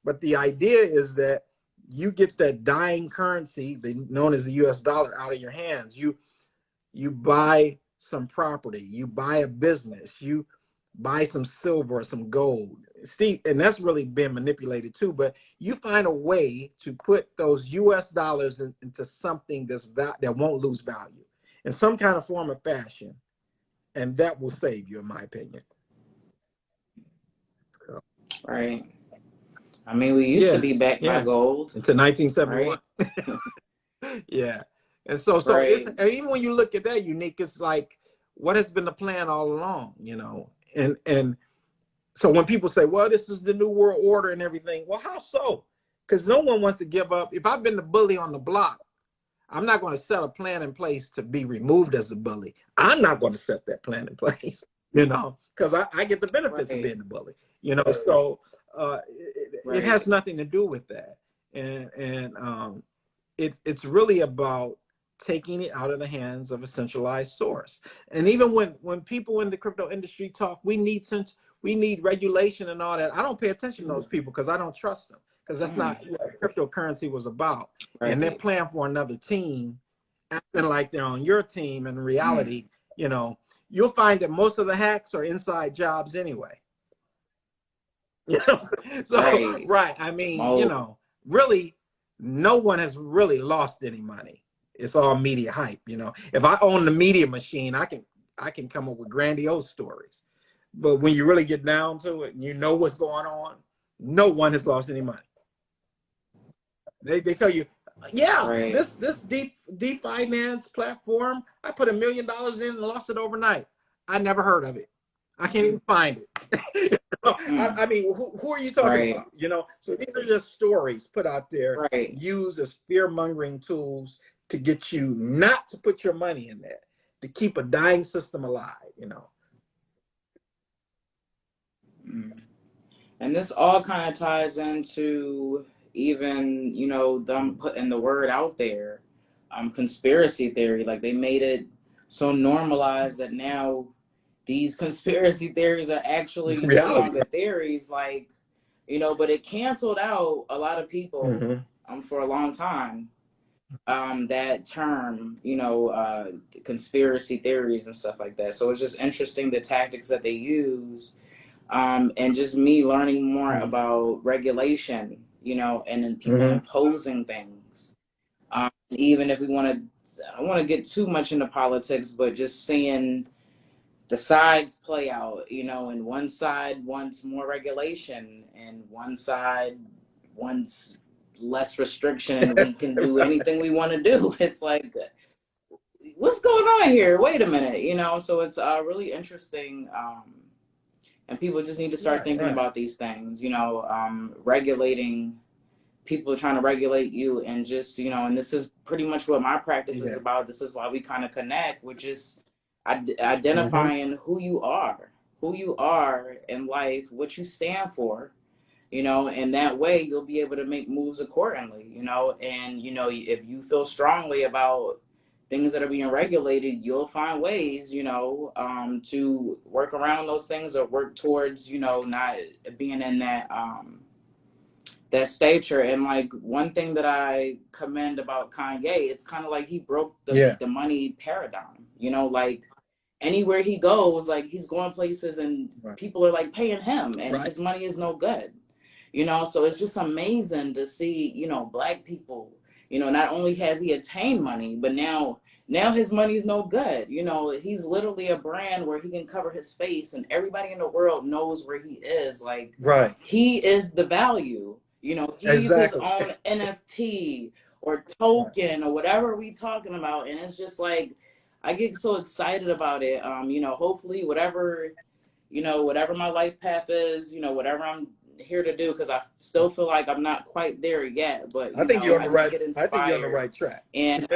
but the idea is that you get that dying currency, known as the US dollar, out of your hands. You buy some property, you buy a business, you buy some silver or some gold. Steve, and that's really been manipulated too, but you find a way to put those US dollars into something that won't lose value in some kind of form or fashion, and that will save you, in my opinion. So. Right. I mean, we used to be backed by gold until 1971. Right? Yeah. And so it's, and even when you look at that, Unique, it's like, what has been the plan all along, And so when people say, well, this is the new world order and everything, well, how so? Because no one wants to give up. If I've been the bully on the block, I'm not going to set a plan in place to be removed as the bully. I'm not going to set that plan in place, because I get the benefits of being the bully, So it has nothing to do with that. And it's really about taking it out of the hands of a centralized source. And even when people in the crypto industry talk, we need regulation and all that, I don't pay attention to those people because I don't trust them, because that's not what cryptocurrency was about. And they're playing for another team, acting like they're on your team. In reality, you'll find that most of the hacks are inside jobs anyway. So right. I mean, really, no one has really lost any money. It's all media hype. If I own the media machine, I can come up with grandiose stories. But when you really get down to it and you know what's going on, no one has lost any money. They tell you, yeah, Right. this deep finance platform, I put $1 million in and lost it overnight. I never heard of it. I can't even find it. I mean, who are you talking Right. about? So these are just stories put out there, Right. used as fear-mongering tools to get you not to put your money in there, to keep a dying system alive. And this all kind of ties into even, them putting the word out there, conspiracy theory. Like they made it so normalized that now these conspiracy theories are actually no Reality. longer theories. Like, but it canceled out a lot of people for a long time. That term, conspiracy theories and stuff like that. So it's just interesting the tactics that they use, and just me learning more about regulation, and then people imposing things. Even if I don't want to get too much into politics, but just seeing the sides play out, and one side wants more regulation and one side wants less restriction and we can do anything we want to do. It's like, what's going on here? Wait a minute, so it's really interesting. And people just need to start thinking about these things, regulating people trying to regulate you, and just, and this is pretty much what my practice is about. This is why we kind of connect, which is identifying who you are in life, what you stand for, and that way you'll be able to make moves accordingly, and, if you feel strongly about things that are being regulated, you'll find ways, to work around those things or work towards, not being in that stature. And like one thing that I commend about Kanye, it's kind of like he broke the money paradigm, like anywhere he goes, like he's going places and people are like paying him and his money is no good. So it's just amazing to see, Black people, not only has he attained money, but now his money is no good. He's literally a brand where he can cover his face and everybody in the world knows where he is. Like, he is the value. He's his own NFT or token or whatever we talking about. And it's just like, I get so excited about it. Hopefully whatever my life path is, whatever I'm here to do, because I still feel like I'm not quite there yet, but I think you're on the right. get inspired, I think you're on the right track. And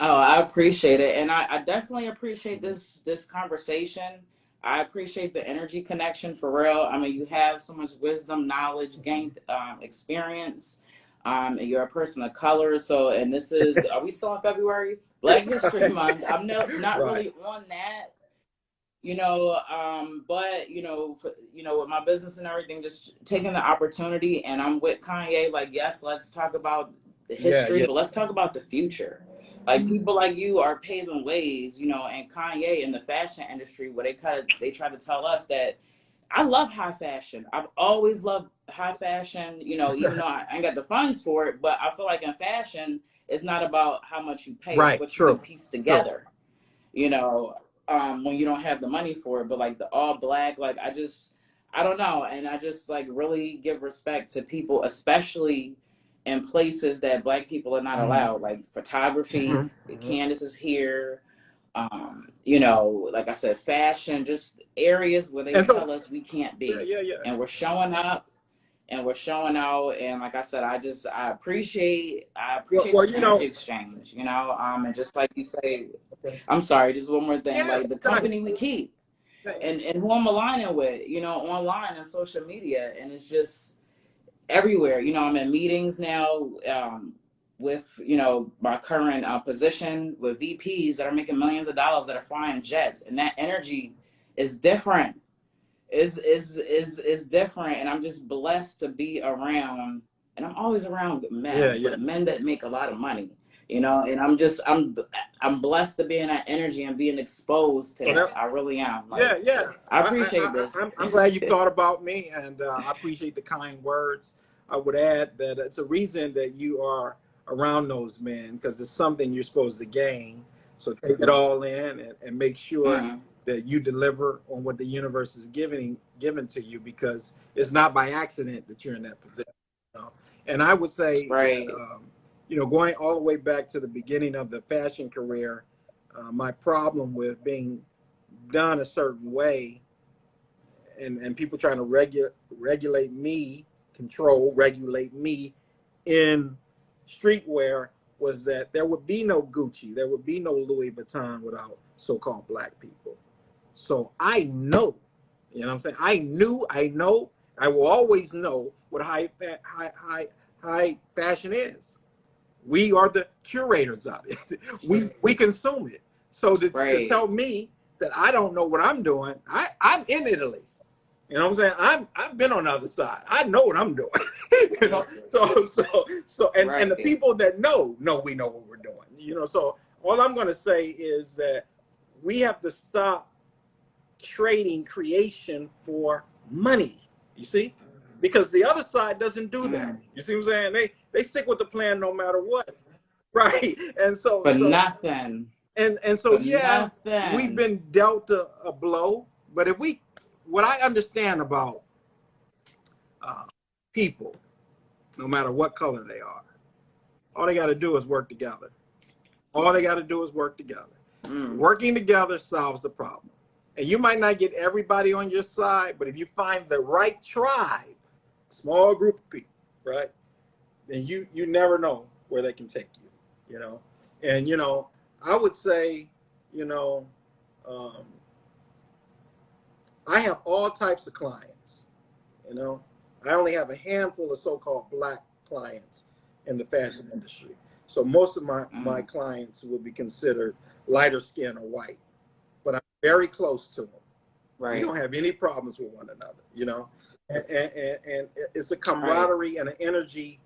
I appreciate it, and I definitely appreciate this conversation. I appreciate the energy connection for real. I mean, you have so much wisdom, knowledge, gained experience, and you're a person of color. So, and this is, are we still in February? Black History Month. I'm not really on that. But with my business and everything, just taking the opportunity, and I'm with Kanye, like, yes, let's talk about the history, but let's talk about the future. Like, people like you are paving ways, and Kanye in the fashion industry, where they try to tell us that I love high fashion. I've always loved high fashion, even though I ain't got the funds for it, but I feel like in fashion, it's not about how much you pay, it's what you can piece together, when you don't have the money for it. But like the all black, like I don't know. And I just like really give respect to people, especially in places that Black people are not allowed, like photography. Candace is here. Like I said, fashion, just areas where they tell us we can't be. And we're showing up and we're showing out. And like I said, I appreciate this energy exchange, and just like you say, I'm sorry, just one more thing, like the company we keep and who I'm aligning with, online and social media. And it's just everywhere. I'm in meetings now, with, my current position with VPs that are making millions of dollars, that are flying jets, and that energy is different. Is different, and I'm just blessed to be around, and I'm always around men, but men that make a lot of money, and I'm blessed to be in that energy and being exposed to that. I really am. Like, I appreciate this. I'm glad you thought about me, and I appreciate the kind words. I would add that it's a reason that you are around those men because it's something you're supposed to gain. So take it all in and make sure Mm. that you deliver on what the universe is given to you because it's not by accident that you're in that position. You know? And I would say that Right. going all the way back to the beginning of the fashion career, my problem with being done a certain way and people trying to regulate me, regulate me in streetwear was that there would be no Gucci, there would be no Louis Vuitton without so-called black people. So I know, you know what I'm saying? I know, I will always know what high fashion is. We are the curators of it. We consume it. So to Right. tell me that I don't know what I'm doing, I'm in Italy. You know what I'm saying? I've been on the other side. I know what I'm doing. you know, and the Right. people that know we know what we're doing. You know, so all I'm gonna say is that we have to stop trading creation for money. You see? Because the other side doesn't do that. Mm. You see what I'm saying? They stick with the plan no matter what. Right. And For nothing. so For yeah, we've nothing. been dealt a blow, but if we what I understand about uh, people, no matter what color they are, all they got to do is work together. All they got to do is work together. Mm. Working together solves the problem. And you might not get everybody on your side, but if you find the right tribe, small group of people, right, then you never know where they can take you, you know. And I would say, you know, um, I have all types of clients. You know, I only have a handful of so-called black clients in the fashion industry. So most of my Mm. clients would be considered lighter skin or white, but I'm very close to them. We Right. don't have any problems with one another, you know, and it's a Right. camaraderie and an energy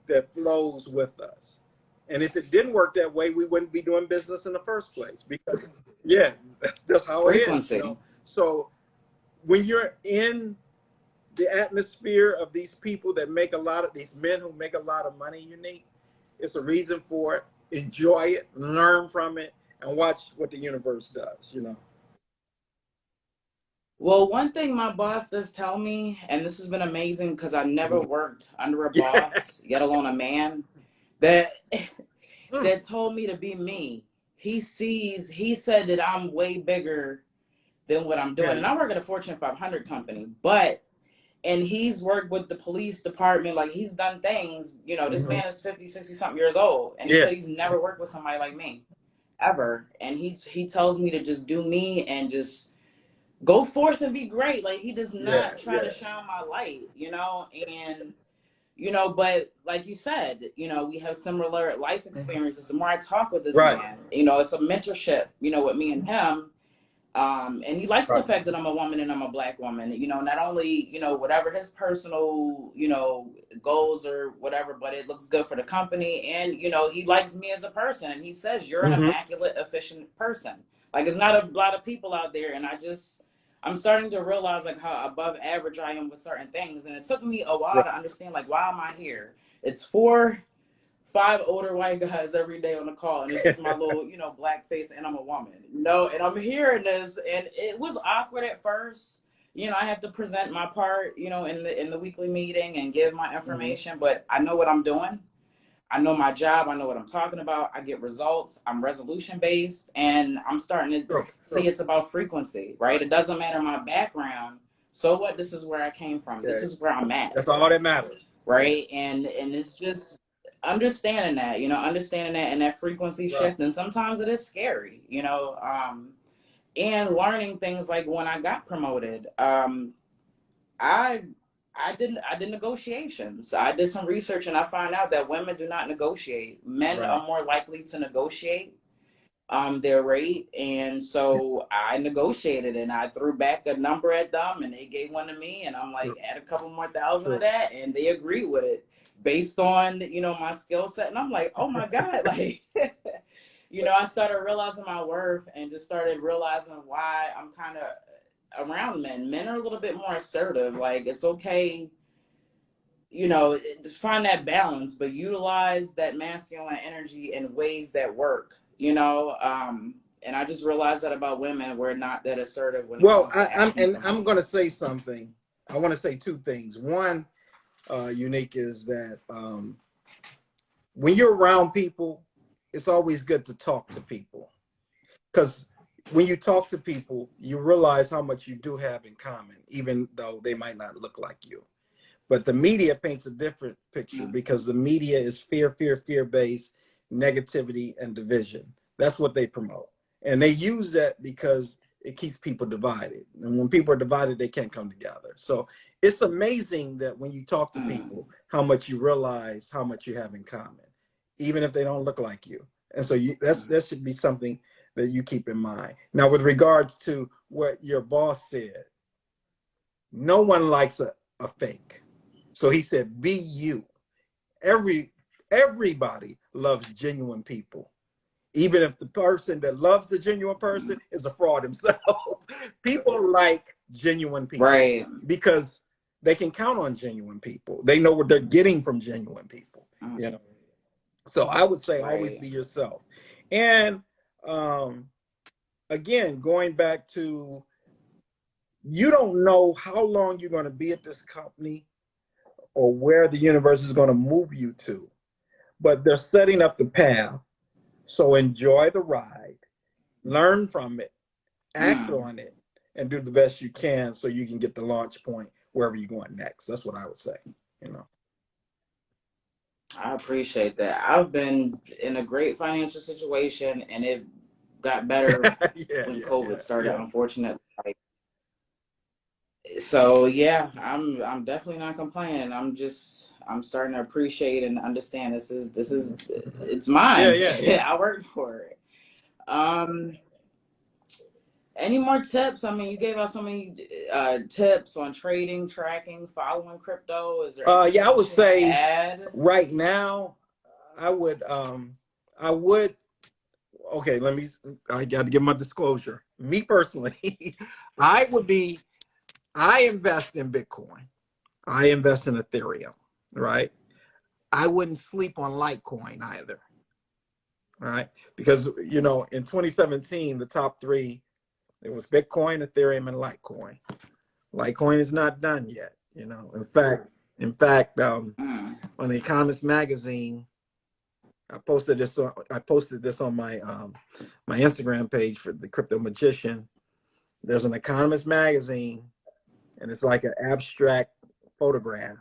that flows with us. And if it didn't work that way, we wouldn't be doing business in the first place because, yeah, that's how it is, you know. Frequency. So when you're in the atmosphere of these people that make a lot of these men who make a lot of money, Unique, it's a reason for it. Enjoy it, learn from it, and watch what the universe does, you know. Well, one thing my boss does tell me, and this has been amazing because I never worked under a Yeah. boss, yet alone a man, that Mm. that told me to be me. He said that I'm way bigger than what I'm doing. Yeah. And I work at a Fortune 500 company, and he's worked with the police department. Like he's done things, this Mhm. man is 50, 60 something years old. And he Yeah. said he's never worked with somebody like me ever. And he tells me to just do me and just go forth and be great. Like he does Yeah. not try to Yeah. shine my light, and but like you said, we have similar life Mhm. experiences. The more I talk with this Right. man, it's a mentorship, with me and him. And he likes the Right. fact that I'm a woman and I'm a black woman, not only, whatever his personal, goals or whatever, but it looks good for the company. And, he likes me as a person. And he says, you're an Hmm. immaculate, efficient person. Like, it's not a lot of people out there. And I'm starting to realize like how above average I am with certain things. And it took me a while Right. to understand, like, why am I here? It's for five older white guys every day on the call, and it's just my little, black face, and I'm a woman, and I'm hearing this, and it was awkward at first. I have to present my part, in the weekly meeting and give my Hmm. information, but I know what I'm doing. I know my job. I know what I'm talking about. I get results. I'm resolution based, and I'm starting to Sure. see Sure. it's about frequency, right? Right. It doesn't matter my background. So what? This is where I came from. This Okay. is where I'm at, That's all that matters. Yeah. right? And it's just understanding that, understanding that and that frequency Right. shift. And sometimes it is scary, and learning things like when I got promoted, I I did negotiations. I did some research and I found out that women do not negotiate. Men Right. are more likely to negotiate their rate, and so I negotiated and I threw back a number at them and they gave one to me, and I'm like, True. add a couple more thousand of True. that, and they agreed with it based on my skill set. And I'm like, oh my god, like I started realizing my worth and just started realizing why I'm kind of around men. Men are a little bit more assertive. Like, it's okay find that balance, but utilize that masculine energy in ways that work, and I just realized that about women, we're not that assertive when it Well, comes to asking for I'm help. going to say something. I want to say two things. One, Unique, is that when you're around people, it's always good to talk to people, because when you talk to people, you realize how much you do have in common, even though they might not look like you. But the media paints a different picture, because the media is fear based, negativity, and division. That's what they promote. And they use that because it keeps people divided. And when people are divided, they can't come together. So it's amazing that when you talk to people, how much you realize how much you have in common, even if they don't look like you. And so that should be something that you keep in mind. Now, with regards to what your boss said, no one likes a fake. So he said, be you. Everybody loves genuine people. Even if the person that loves the genuine person is a fraud himself. People like genuine people, Right. because they can count on genuine people. They know what they're getting from genuine people. So I would say always be yourself. And again, going back to, you don't know how long you're going to be at this company or where the universe is going to move you to, but they're setting up the path. So enjoy the ride, learn from it, act on it, and do the best you can so you can get the launch point wherever you're going next. That's what I would say. I appreciate that. I've been in a great financial situation, and it got better when COVID started, unfortunately. So yeah, I'm definitely not complaining. I'm starting to appreciate and understand it's mine. I worked for it. Any more tips? I mean, you gave out so many tips on trading, tracking, following crypto. Is there anything I would else you want to say add? right now, I would okay, I got to give my disclosure. Me personally, I invest in Bitcoin. I invest in Ethereum, right? I wouldn't sleep on Litecoin either, right? Because, in 2017, the top three, it was Bitcoin, Ethereum, and Litecoin. Litecoin is not done yet, In fact, on The Economist magazine, I posted this on my my Instagram page for the Crypto Magician. There's an Economist magazine, and it's like an abstract photograph.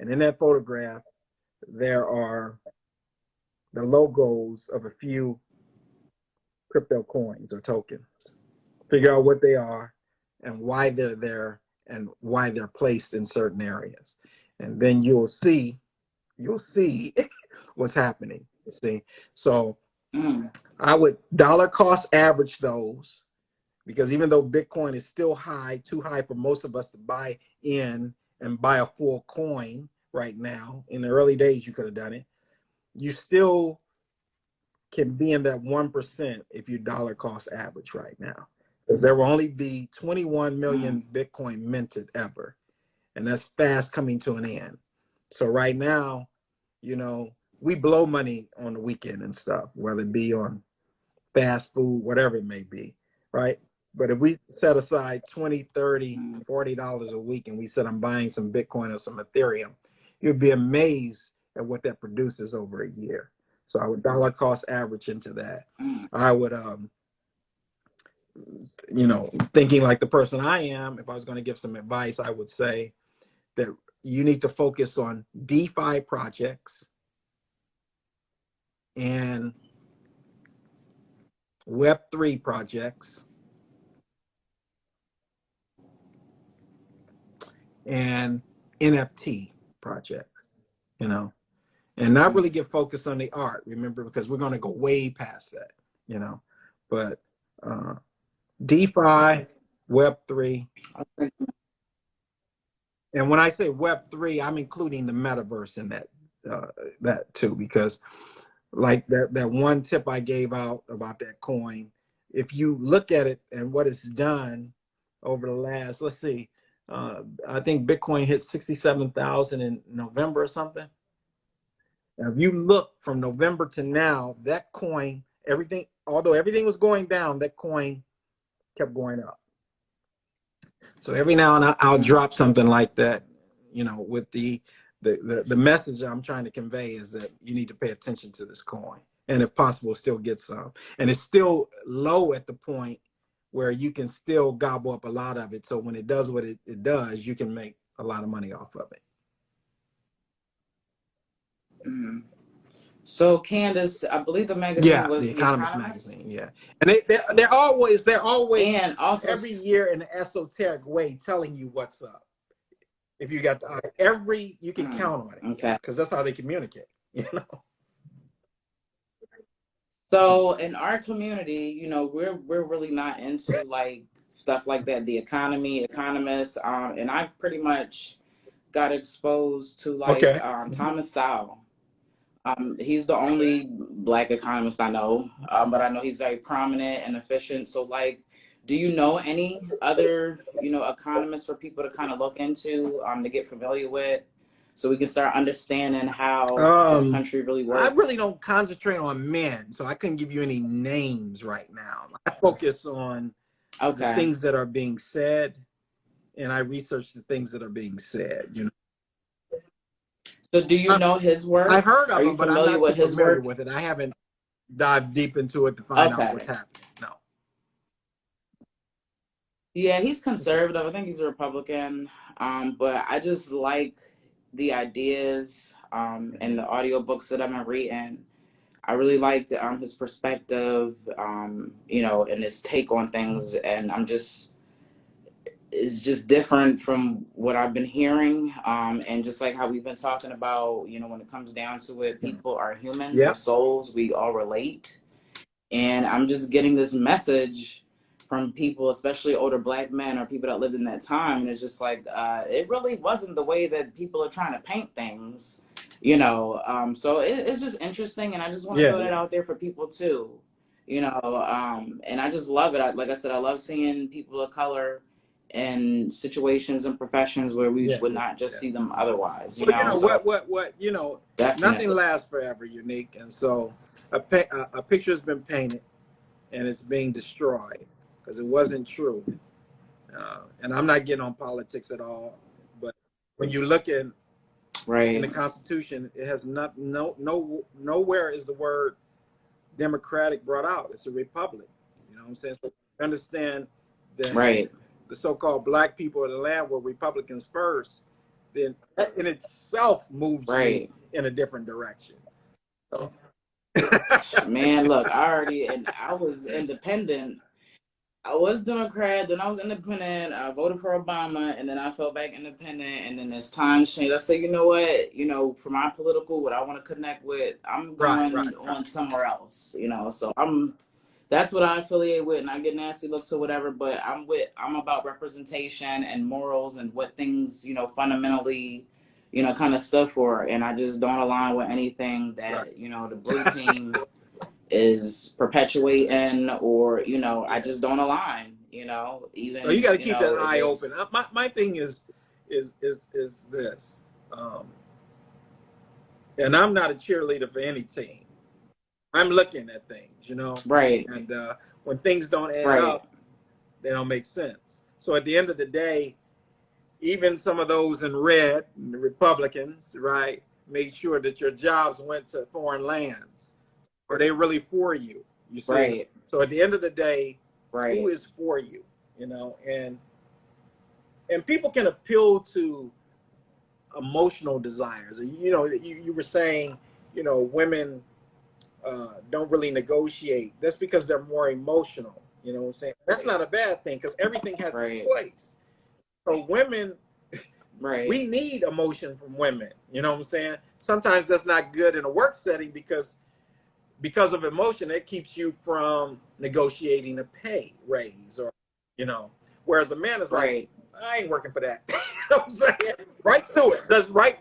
And in that photograph, there are the logos of a few crypto coins or tokens. Figure out what they are and why they're there and why they're placed in certain areas. And then you'll see what's happening. You see? So I would dollar cost average those, because even though Bitcoin is still high, too high for most of us to buy in and buy a full coin right now. In the early days, you could have done it. You still can be in that 1% if you dollar cost average right now, because there will only be 21 million Bitcoin minted ever, and that's fast coming to an end. So right now, we blow money on the weekend and stuff, whether it be on fast food, whatever it may be, right? But if we set aside $20, $30, $40 a week, and we said, I'm buying some Bitcoin or some Ethereum, you'd be amazed at what that produces over a year. So I would dollar cost average into that. I would, thinking like the person I am, if I was going to give some advice, I would say that you need to focus on DeFi projects and Web3 projects and NFT projects, and not really get focused on the art, remember, because we're going to go way past that, but DeFi, Web3. And when I say Web3, I'm including the metaverse in that too, because like that one tip I gave out about that coin, if you look at it and what it's done over the last, let's see, I think Bitcoin hit 67,000 in November or something. Now, if you look from November to now, that coin, everything, although everything was going down, that coin kept going up. So every now and then I'll drop something like that, with the message I'm trying to convey is that you need to pay attention to this coin, and if possible, still get some. And it's still low at the point where you can still gobble up a lot of it. So when it does what it does, you can make a lot of money off of it. Mm. So Candace, I believe the magazine Yeah, was the The Economist Economist, magazine. Yeah, and they're always and also, every year in an esoteric way telling you what's up. If you got you can count on it, okay. because that's how they communicate. So in our community, we're really not into like stuff like that, the economy, economists, and I pretty much got exposed to like Okay. Thomas Sowell. He's the only Black economist I know, but I know he's very prominent and efficient. So, like, do you know any other, economists for people to kind of look into, to get familiar with, so we can start understanding how this country really I really works? don't concentrate on men, so I couldn't give you any names right now. I focus on the Okay. things that are being said, and I research the things that are being said. So, do you know his work? I've heard Are of you them, but I'm familiar not too with his familiar work? with it. I haven't dived deep into it to find out what's Okay. happening. No. Yeah, he's Okay. conservative. I think he's a Republican. But I just like the ideas and the audiobooks that I've been reading. I really like his perspective, and his take on things. And it's just different from what I've been hearing. And just like how we've been talking about, when it comes down to it, people are human, we're Yeah. souls, we all relate. And I'm just getting this message from people, especially older Black men or people that lived in that time. And it's just like, it really wasn't the way that people are trying to paint things. So it's just interesting. And I just want to throw that out there for people too. And I just love it. Like I said, I love seeing people of color in situations and professions where we would not just see them otherwise, Well, so nothing definitely. lasts forever, Unique. And so a picture has been painted and it's being destroyed because it wasn't true. And I'm not getting on politics at all, but when you look in the Right. Constitution, it has nowhere is the word democratic brought out. It's a republic. You know what I'm saying? So understand that Right. the so-called Black people of the land were Republicans first, then that in itself moves you Right. in a different direction. So. Man, look, I was independent. I was Democrat, then I was independent. I voted for Obama, and then I fell back independent. And then as times changed, I said, you know what? For my political, what I want to connect with, I'm going on somewhere else. So that's what I affiliate with, and I get nasty looks or whatever. But I'm about representation and morals and what things fundamentally, kind of stuff for. And I just don't align with anything that the blue team is perpetuating, or I just don't align. Even So you got to keep that it eye open. just My thing is this, and I'm not a cheerleader for any team. I'm looking at things, right, and when things don't add right, up, they don't make sense. So at the end of the day, even some of those in red, the Republicans, right, made sure that your jobs went to foreign lands. Are they really for you? You see? right, So at the end of the day, right, who is for you? And people can appeal to emotional desires. You were saying, women don't really negotiate. That's because they're more emotional. You know what I'm saying? That's not a bad thing because everything has its place. So women, right, we need emotion from women. You know what I'm saying? Sometimes that's not good in a work setting because of emotion, it keeps you from negotiating a pay raise whereas a man is like, right, I ain't working for that. You know what I'm saying? Right to it. That's right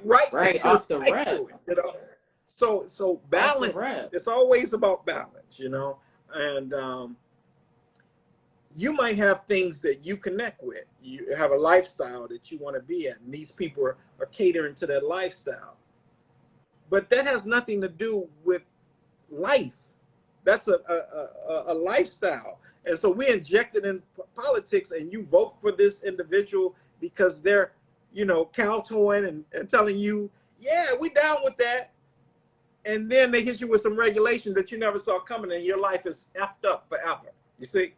off the right rep, to it. So off the balance. rep. It's always about balance, and you might have things that you connect with. You have a lifestyle that you want to be at, and these people are catering to that lifestyle. But that has nothing to do with life. That's a lifestyle. And so we inject it in politics, and you vote for this individual because they're, kowtowing and telling you, yeah, we down with that. And then they hit you with some regulation that you never saw coming, and your life is effed up forever. You see?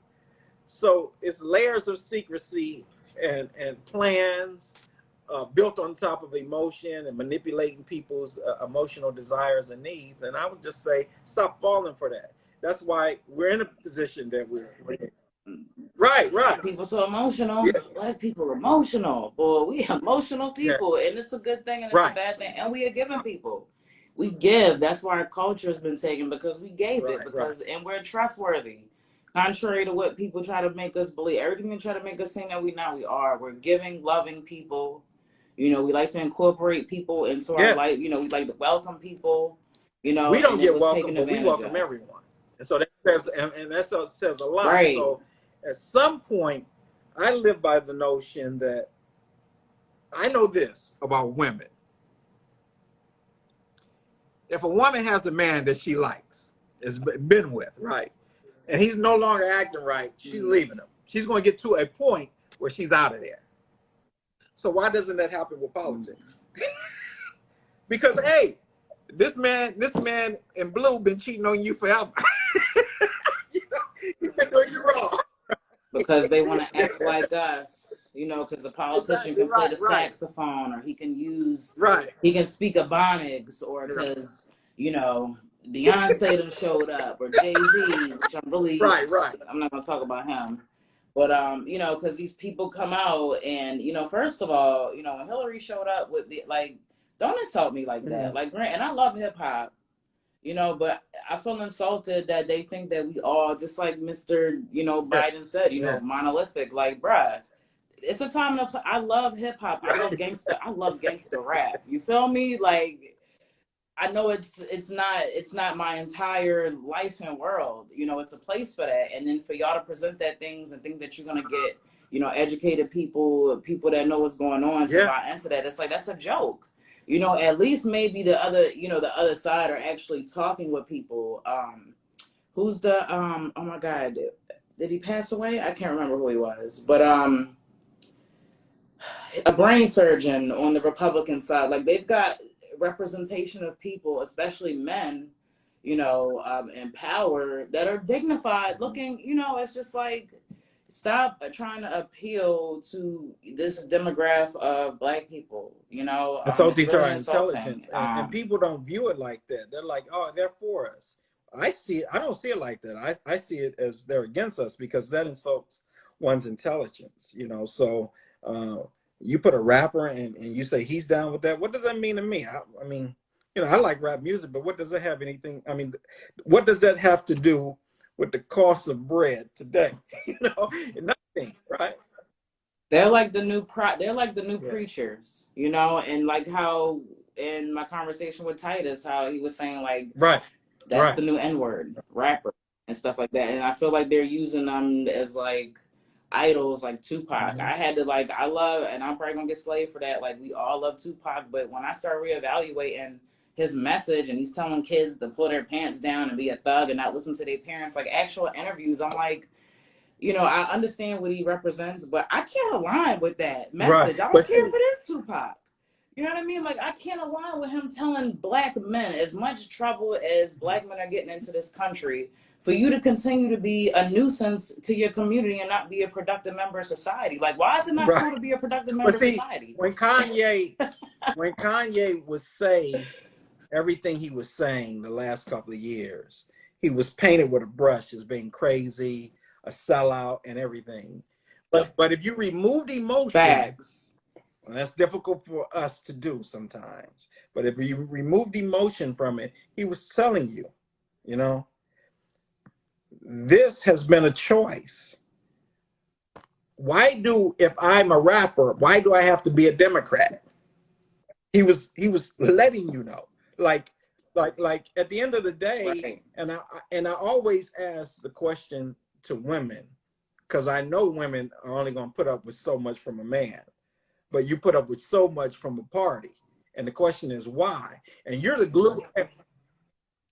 So it's layers of secrecy and plans built on top of emotion and manipulating people's emotional desires and needs. And I would just say, stop falling for that. That's why we're in a position that we're in. Right. Black people so emotional. Yeah. Black people emotional. Boy, we emotional people. Yeah. And it's a good thing and it's a bad thing. And we are giving people. We give. That's why our culture has been taken, because we gave it. Because and we're trustworthy. Contrary to what people try to make us believe. Everything they try to make us think that we are. We're giving, loving people. We like to incorporate people into our life. We like to welcome people. We don't get welcome, but we welcome everyone. And so that says, and that says a lot. Right. So at some point, I live by the notion that I know this about women. If a woman has a man that she likes, has been with, right, and he's no longer acting right, she's leaving him. She's going to get to a point where she's out of there. So why doesn't that happen with politics? Because, hey, this man in blue been cheating on you forever. He's been doing you wrong. Because they want to act like us, because the politician can play the saxophone, or he can use, he can speak Ebonics, or because, Beyonce done showed up, or Jay-Z, which I'm really, I'm not going to talk about him. But, because these people come out and, first of all, when Hillary showed up with the, don't insult me like that. And I love hip hop. But I feel insulted that they think that we all, just like Mr. Biden said, monolithic. Like, bruh, it's a time to play. I love hip hop. I love gangster. I love gangster rap. You feel me? Like, I know it's not my entire life and world. It's a place for that. And then for y'all to present that things and think that you're gonna get, educated people that know what's going on to buy into that. It's like, that's a joke. At least maybe the other side are actually talking with people. Who's the oh my God, did he pass away? I can't remember who he was, but a brain surgeon on the Republican side. Like, they've got representation of people, especially men, in power, that are dignified looking. It's just like, stop trying to appeal to this demographic of Black people. It's really intelligence, and people don't view it like that. They're like, oh, they're for us. I don't see it like that. I see it as they're against us, because that insults one's intelligence. So you put a rapper and you say he's down with that. What does that mean to me? I mean, I like rap music, but what does that have anything? I mean, what does that have to do with the cost of bread today? Nothing, right? They're like the new preachers, and like how in my conversation with Titus, how he was saying, like, that's the new N-word rapper and stuff like that. And I feel like they're using them as like idols, like Tupac. I had to I love, and I'm probably gonna get slaved for that. Like, we all love Tupac, but when I start reevaluating his message, and he's telling kids to pull their pants down and be a thug and not listen to their parents, like actual interviews, I'm like, I understand what he represents, but I can't align with that message. I don't care if it is Tupac. You know what I mean? Like, I can't align with him telling Black men, as much trouble as Black men are getting into this country, for you to continue to be a nuisance to your community and not be a productive member of society. Like, why is it not cool to be a productive member of society? When Kanye would say everything he was saying the last couple of years, he was painted with a brush as being crazy, a sellout, and everything. But if you removed emotion, facts. And that's difficult for us to do sometimes. But if you removed emotion from it, he was telling you, this has been a choice. If I'm a rapper, why do I have to be a Democrat? He was letting you know. Like at the end of the day, and I always ask the question to women, because I know women are only going to put up with so much from a man, but you put up with so much from a party. And the question is why? And you're the glue.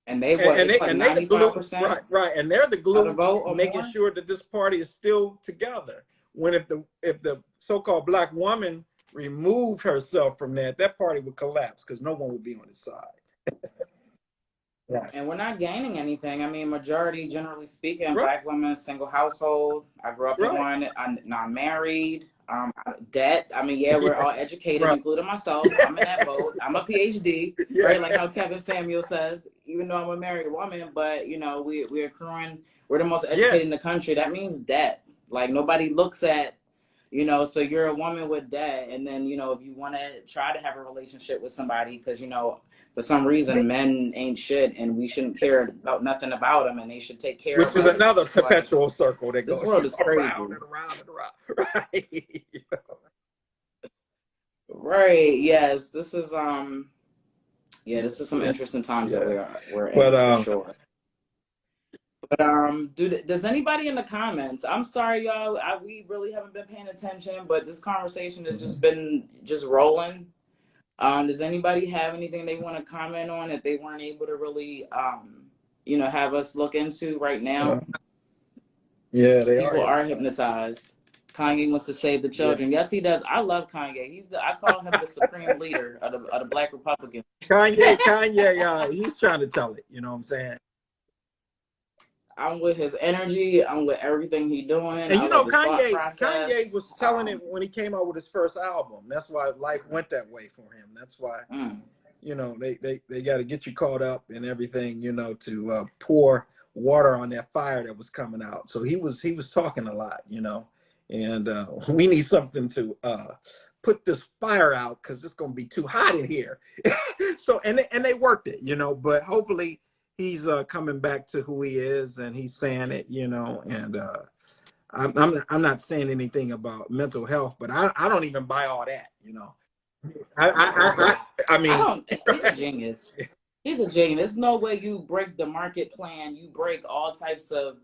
And they what? It's like They the glue, 95%. right. And they're the glue Vote or making more? sure that this party is still together. When if the so-called black woman removed herself from that party would collapse because no one would be on his side. Right. And we're not gaining anything. I mean, majority, generally speaking, Right. black women, single household. I grew up in one. I'm not married. Debt. I mean, yeah, we're all educated, including myself. I'm in that boat. I'm a PhD, right? Like how Kevin Samuel says, even though I'm a married woman, but you know, we're accruing. We're the most educated in the country. That means debt. Like nobody looks at, you know, so you're a woman with debt, and then you know, if you want to try to have a relationship with somebody, because you know, for some reason, men ain't shit, and we shouldn't care about nothing about them, and they should take care of us. Which is another perpetual circle that goes this world is crazy. around and around and around. Right. Right. Yes. This is this is some interesting times that we're in for sure. But does anybody in the comments? I'm sorry, y'all. We really haven't been paying attention, but this conversation has just been rolling. Does anybody have anything they want to comment on that they weren't able to really, you know, have us look into right now? Yeah, people are hypnotized. Kanye wants to save the children. Yes, he does. I love Kanye. I call him the supreme leader of the Black Republicans. Kanye, he's trying to tell it. You know what I'm saying? I'm with his energy. I'm with everything he's doing. And you know, Kanye was telling it when he came out with his first album. That's why life went that way for him. That's why, you know, they got to get you caught up in everything, you know, to pour water on that fire that was coming out. So he was talking a lot, you know, and we need something to put this fire out because it's going to be too hot in here. So and they worked it, you know, but hopefully he's coming back to who he is and he's saying it, you know, and I'm not saying anything about mental health, but I don't even buy all that, you know. I mean, he's a genius. He's a genius. There's no way you break the market plan. You break all types of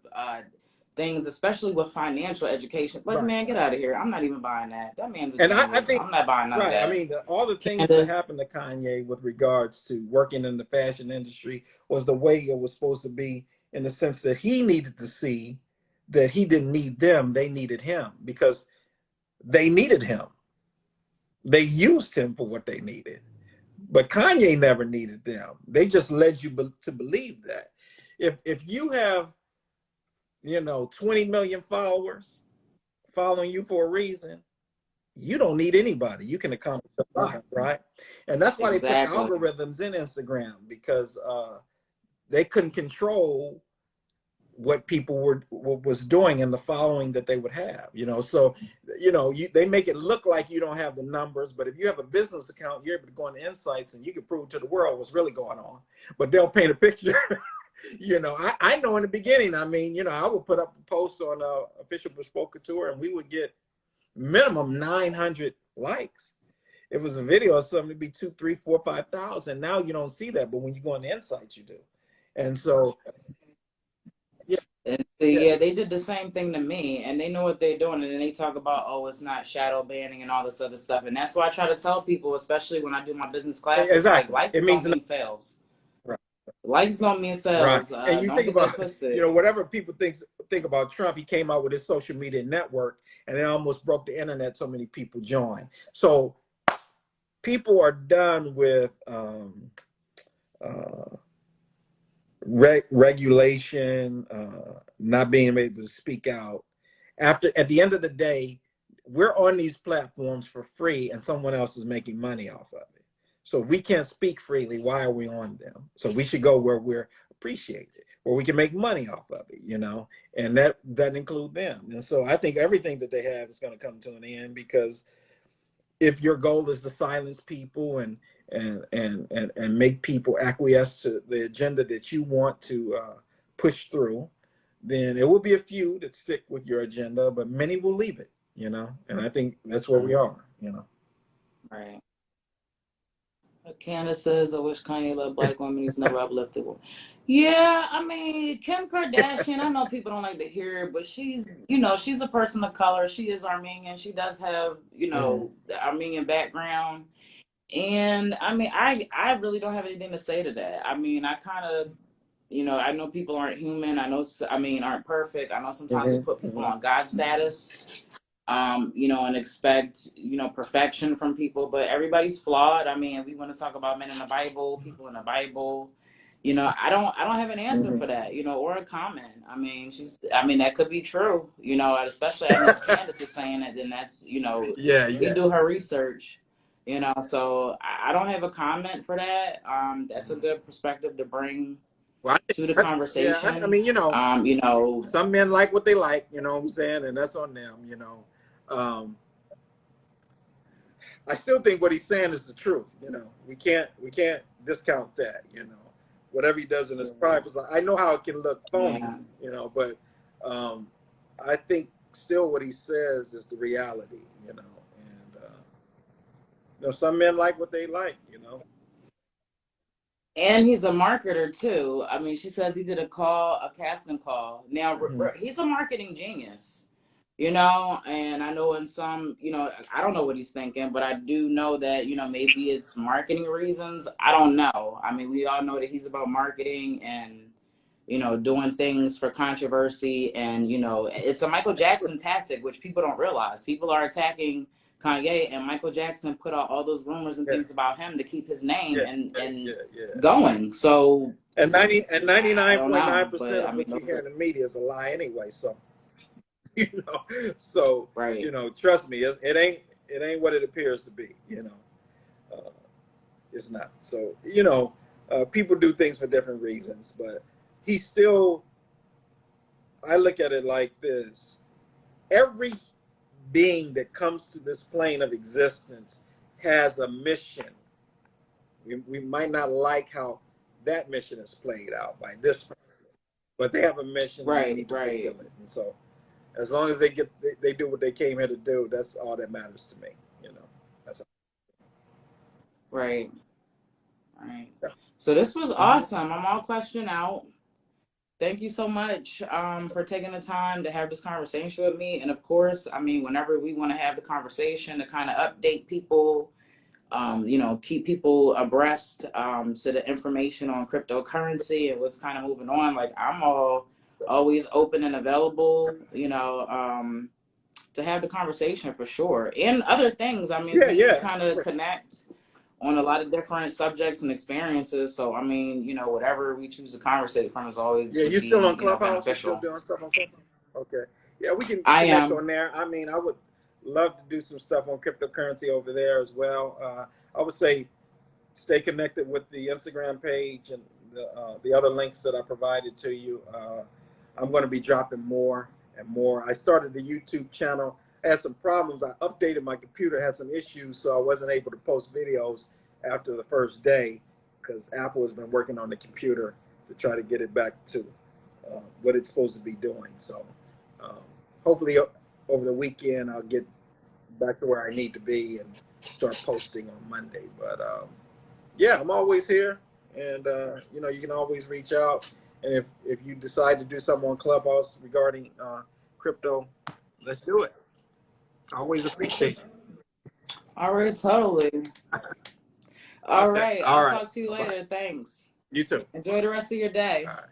things, especially with financial education. Like, man, get out of here. I'm not even buying that. That man's a genius. I think, I'm not buying none of that. I mean, all the things that happened to Kanye with regards to working in the fashion industry was the way it was supposed to be, in the sense that he needed to see that he didn't need them. They needed him because they needed him. They used him for what they needed. But Kanye never needed them. They just led you to believe that. If you have, you know, 20 million followers following you for a reason, you don't need anybody. You can accomplish a lot, right? And that's why they put algorithms in Instagram, because they couldn't control what people was doing and the following that they would have, you know. So, you know, they make it look like you don't have the numbers, but if you have a business account, you're able to go into insights and you can prove to the world what's really going on. But they'll paint a picture. You know, I know in the beginning, I mean, you know, I would put up a post on Official Bespoke Couture and we would get minimum 900 likes. It was a video or something, it'd be 2, 3, 4, 5,000. Now you don't see that, but when you go on the insights, you do. And so and see, they did the same thing to me, and they know what they're doing, and then they talk about, oh, it's not shadow banning and all this other stuff, and that's why I try to tell people, especially when I do my business classes, like likes don't mean sales. Right. Likes don't mean sales. Right. And you think about, you know, whatever people think about Trump, he came out with his social media network, and it almost broke the internet. So many people joined. So people are done with regulation, not being able to speak out. At the end of the day, we're on these platforms for free and someone else is making money off of it. So if we can't speak freely, why are we on them? So we should go where we're appreciated, where we can make money off of it, you know, and that doesn't include them. And so I think everything that they have is going to come to an end, because if your goal is to silence people and make people acquiesce to the agenda that you want to push through, then it will be a few that stick with your agenda, but many will leave it, you know. And I think that's where we are, you know. Right. Candace says, I wish Kanye loved black women. He's never uplifted one. Yeah, I mean, Kim Kardashian, I know people don't like to hear it, but she's, she's a person of color. She is Armenian. She does have, the Armenian background. And I mean, I really don't have anything to say to that. I mean, I kind of, I know people aren't human. Aren't perfect. I know sometimes we put people on God status, and expect, perfection from people, but everybody's flawed. I mean, we want to talk about men in the Bible, people in the Bible. I don't have an answer for that, or a comment. I mean, that could be true, especially I know if Candace is saying it, then that's, Yeah, we yeah. do her research, so I don't have a comment for that. That's a good perspective to bring Well, to the yeah, I conversation. mean, You know, some men like what they like, you know what I'm saying? And that's on them. Um, I still think what he's saying is the truth. We can't discount that. Whatever he does in his private life. I know how it can look phony, yeah. but um, I think still what he says is the reality. And some men like what they like. And he's a marketer too. I mean, she says he did a casting call. Now, Mm-hmm. he's a marketing genius, and I know in some, I don't know what he's thinking, but I do know that, maybe it's marketing reasons. I don't know. I mean, we all know that he's about marketing and, doing things for controversy. And, it's a Michael Jackson tactic, which people don't realize. People are attacking Kanye, and Michael Jackson put out all those rumors and Yeah, things about him to keep his name yeah, and yeah, yeah. going. So And I don't 99.9% know, but I of mean, what you those hear are in the media is a lie anyway. So you know, so right. trust me, it ain't what it appears to be. Uh, it's not. So people do things for different reasons, but he still. I look at it like this: every being that comes to this plane of existence has a mission. We might not like how that mission is played out by this person, but they have a mission and they Right, need to fulfill right, it. And so, as long as they do what they came here to do, that's all that matters to me. That's right, right. yeah. So this was Mm-hmm. awesome. I'm all questioned out. Thank you so much for taking the time to have this conversation with me. And of course, I mean, whenever we want to have the conversation to kind of update people, keep people abreast to the information on cryptocurrency and what's kind of moving on. Like I'm always open and available, to have the conversation for sure. And other things. I mean, Yeah, we yeah. kind of connect on a lot of different subjects and experiences. So I mean, whatever we choose to conversate from is always Yeah, would you still on be, Clubhouse? You still beneficial. doing stuff on Clubhouse? Okay. Yeah, we can I connect am. on there. I mean, I would love to do some stuff on cryptocurrency over there as well. I would say stay connected with the Instagram page and the other links that I provided to you. I'm going to be dropping more and more. I started the YouTube channel. I had some problems. I updated my computer, had some issues, so I wasn't able to post videos after the first day because Apple has been working on the computer to try to get it back to what it's supposed to be doing. So um, hopefully over the weekend I'll get back to where I need to be and start posting on Monday. But yeah, I'm always here, and you can always reach out. And if you decide to do something on Clubhouse regarding crypto, let's do it. I always appreciate it. All right, totally. All Okay. right. All I'll right. talk to you Bye bye. later. Thanks. You too. Enjoy the rest of your day. All right.